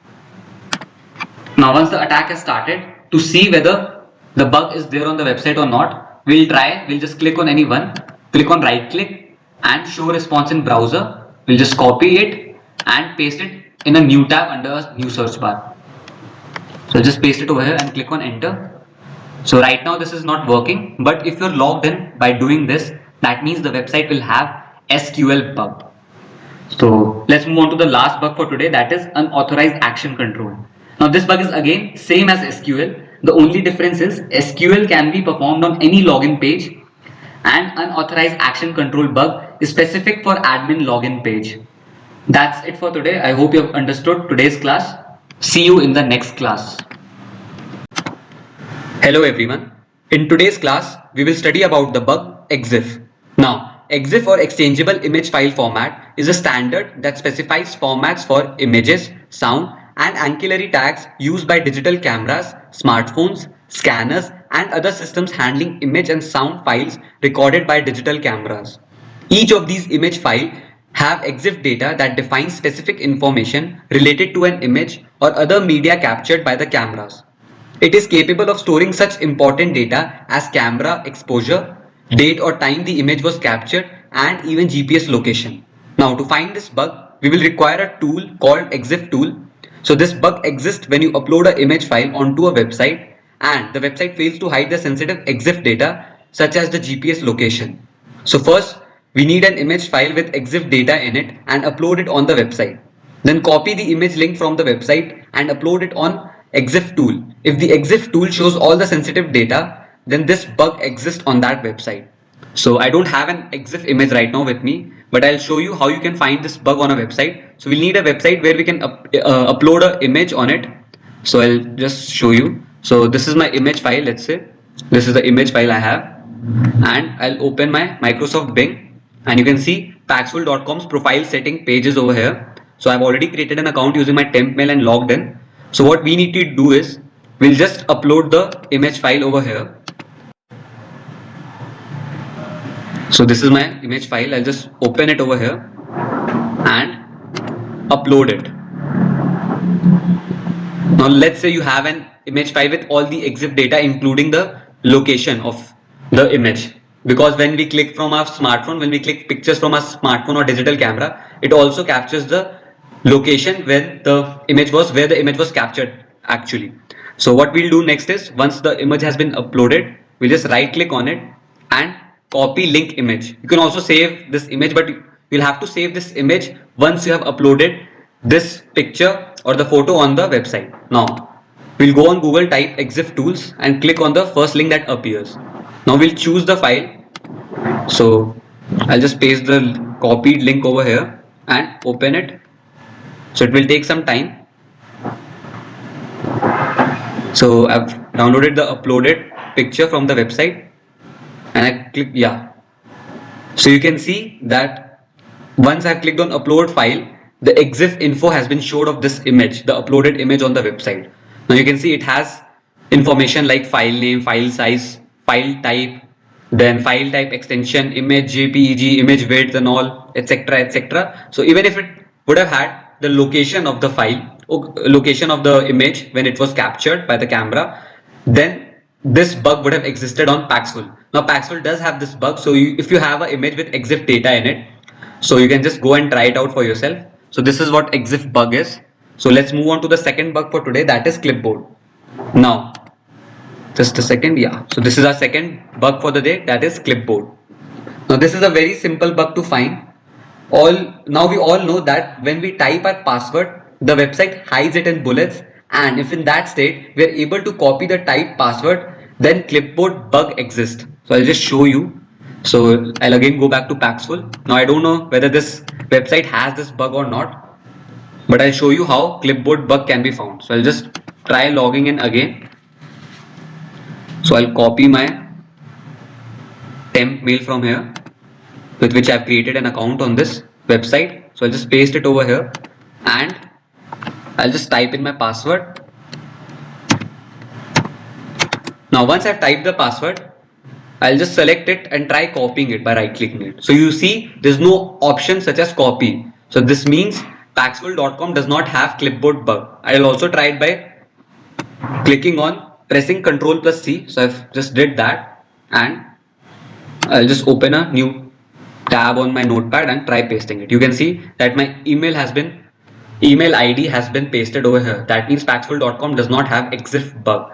A: Now once the attack has started, to see whether the bug is there on the website or not, we'll just click on any one, click on right click and show response in browser. We'll just copy it and paste it in a new tab under a new search bar. So just paste it over here and click on enter. So right now this is not working, but if you're logged in by doing this, that means the website will have SQL bug. So let's move on to the last bug for today, that is unauthorized action control. Now this bug is again same as SQL. The only difference is SQL can be performed on any login page, and unauthorized action control bug is specific for admin login page. That's it for today. I hope you have understood today's class. See you in the next class. Hello everyone. In today's class, we will study about the bug EXIF. Now, EXIF or exchangeable image file format is a standard that specifies formats for images, sound and ancillary tags used by digital cameras, smartphones, scanners and other systems handling image and sound files recorded by digital cameras. Each of these image files have EXIF data that defines specific information related to an image or other media captured by the cameras. It is capable of storing such important data as camera exposure, date or time the image was captured, and even GPS location. Now to find this bug, we will require a tool called EXIF tool. So this bug exists when you upload an image file onto a website and the website fails to hide the sensitive EXIF data such as the GPS location. So first, we need an image file with EXIF data in it and upload it on the website. Then copy the image link from the website and upload it on EXIF tool. If the EXIF tool shows all the sensitive data, then this bug exists on that website. So I don't have an EXIF image right now with me, but I'll show you how you can find this bug on a website. So we'll need a website where we can upload an image on it. So I'll just show you. So this is my image file, let's say. This is the image file I have. And I'll open my Microsoft Bing. And you can see paxful.com's profile setting pages over here. So I've already created an account using my temp mail and logged in. So what we need to do is we'll just upload the image file over here. So this is my image file. I'll just open it over here and upload it. Now let's say you have an image file with all the EXIF data including the location of the image, because when we click from our smartphone, when we click pictures from our smartphone or digital camera, it also captures the location where the image was captured actually. So what we'll do next is, once the image has been uploaded, we'll just right click on it and copy link image. You can also save this image, but you'll have to save this image once you have uploaded this picture or the photo on the website. Now we'll go on Google, type EXIF tools and click on the first link that appears. Now we'll choose the file. So I'll just paste the copied link over here and open it. So it will take some time. So I've downloaded the uploaded picture from the website and I click yeah. So you can see that once I've clicked on upload file, the EXIF info has been showed of this image, the uploaded image on the website. Now you can see it has information like file name, file size, file type, then file type extension, image, JPEG, image width and all, etc, etc. So even if it would have had the location of the file, location of the image when it was captured by the camera, then this bug would have existed on Paxful. Now Paxful does have this bug, so if you have an image with EXIF data in it, so you can just go and try it out for yourself. So this is what EXIF bug is. So let's move on to the second bug for today, that is clipboard. Now just a second, yeah, so this is our second bug for the day, that is clipboard. Now this is a very simple bug to find. Now we all know that when we type our password, the website hides it in bullets, and if in that state we are able to copy the typed password, then clipboard bug exists. So I'll just show you. So I'll again go back to Paxful. Now I don't know whether this website has this bug or not, but I'll show you how clipboard bug can be found. So I'll just try logging in again. So I'll copy my temp mail from here, with which I've created an account on this website. So I'll just paste it over here and I'll just type in my password. Now once I've typed the password, I'll just select it and try copying it by right clicking it. So you see there's no option such as copy. So this means Paxful.com does not have clipboard bug. I'll also try it by clicking on pressing Ctrl plus C. So I've just did that and I'll just open a new tab on my notepad and try pasting it. You can see that my email ID has been pasted over here. That means Paxful.com does not have EXIF bug.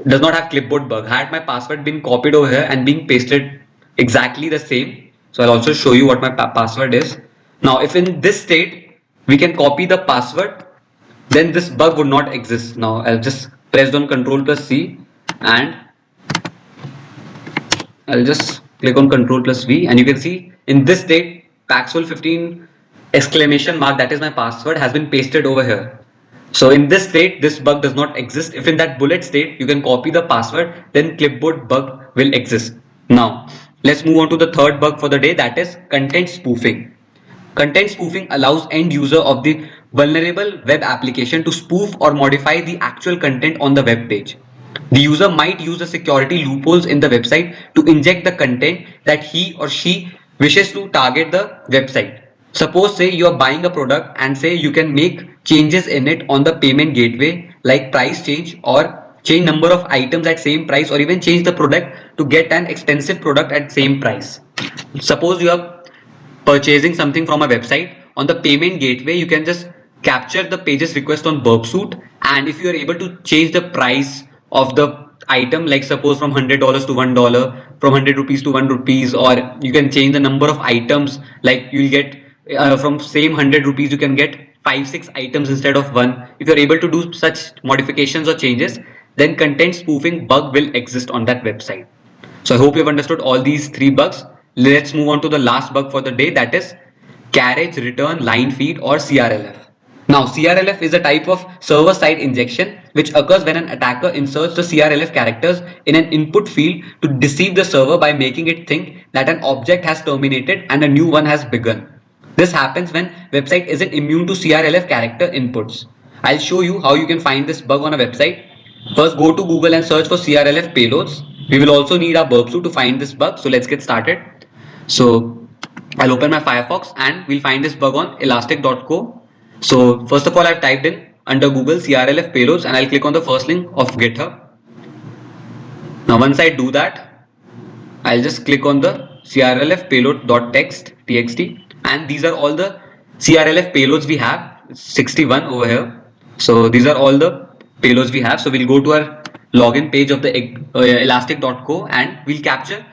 A: Does not have clipboard bug. Had my password been copied over here and being pasted exactly the same, so I'll also show you what my password is. Now if in this state we can copy the password, then this bug would not exist. Now I'll just press on Ctrl plus C and I'll just click on Ctrl plus V, and you can see in this state Paxful 15 exclamation mark, that is my password, has been pasted over here. So in this state this bug does not exist. If in that bullet state you can copy the password, then clipboard bug will exist. Now let's move on to the third bug for the day, that is content spoofing. Content spoofing allows end user of the vulnerable web application to spoof or modify the actual content on the web page. The user might use the security loopholes in the website to inject the content that he or she wishes to target the website. Suppose say you are buying a product and say you can make changes in it on the payment gateway, like price change or change number of items at same price, or even change the product to get an expensive product at same price. Suppose you are purchasing something from a website, on the payment gateway you can just capture the pages request on Burpsuit, and if you are able to change the price of the item, like suppose from $100 to $1, from 100 rupees to 1 rupees, or you can change the number of items, like you'll get from same 100 rupees you can get 5-6 items instead of one. If you're able to do such modifications or changes, then content spoofing bug will exist on that website. So I hope you've understood all these three bugs. Let's move on to the last bug for the day, that is carriage return line feed or CRLF. Now CRLF is a type of server-side injection which occurs when an attacker inserts the CRLF characters in an input field to deceive the server by making it think that an object has terminated and a new one has begun. This happens when website isn't immune to CRLF character inputs. I'll show you how you can find this bug on a website. First, go to Google and search for CRLF payloads. We will also need our burp suite to find this bug. So let's get started. So I'll open my Firefox and we'll find this bug on elastic.co. So first of all, I've typed in under Google CRLF payloads and I'll click on the first link of GitHub. Now once I do that, I'll just click on the crlf payload.txt and these are all the crlf payloads we have. 61 over here. So these are all the payloads we have. So we'll go to our login page of the elastic.co and we'll capture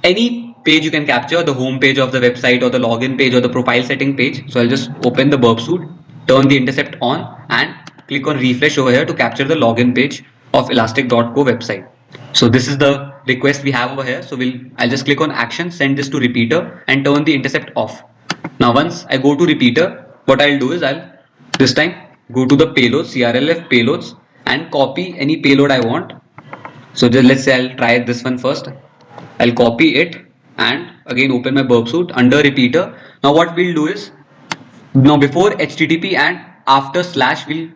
A: any page you can capture, the home page of the website or the login page or the profile setting page. So I'll just open the burp suite, turn the intercept on and click on refresh over here to capture the login page of elastic.co website. So this is the request we have over here. So I'll just click on action, send this to repeater and turn the intercept off. Now once I go to repeater, what I'll do is I'll this time go to the payloads, CRLF payloads and copy any payload I want. So just let's say I'll try this one first. I'll copy it and again open my burp suite under repeater. Now what we'll do is, now before HTTP and after slash, we'll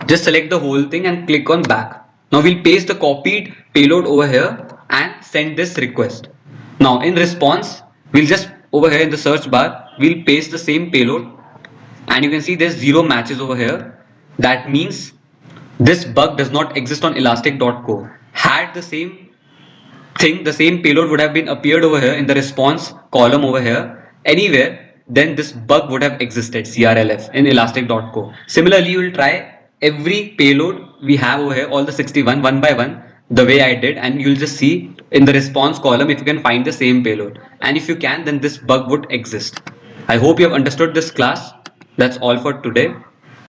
A: just select the whole thing and click on back. Now we'll paste the copied payload over here and send this request. Now in response, we'll just over here in the search bar, we'll paste the same payload and you can see there's 0 matches over here. That means this bug does not exist on elastic.co. Had the same thing, the same payload would have been appeared over here in the response column over here anywhere, then this bug would have existed, CRLF in elastic.co. Similarly, you will try every payload we have over here, all the 61 one by one, the way I did, and you'll just see in the response column if you can find the same payload. And if you can, then this bug would exist. I hope you have understood this class. That's all for today.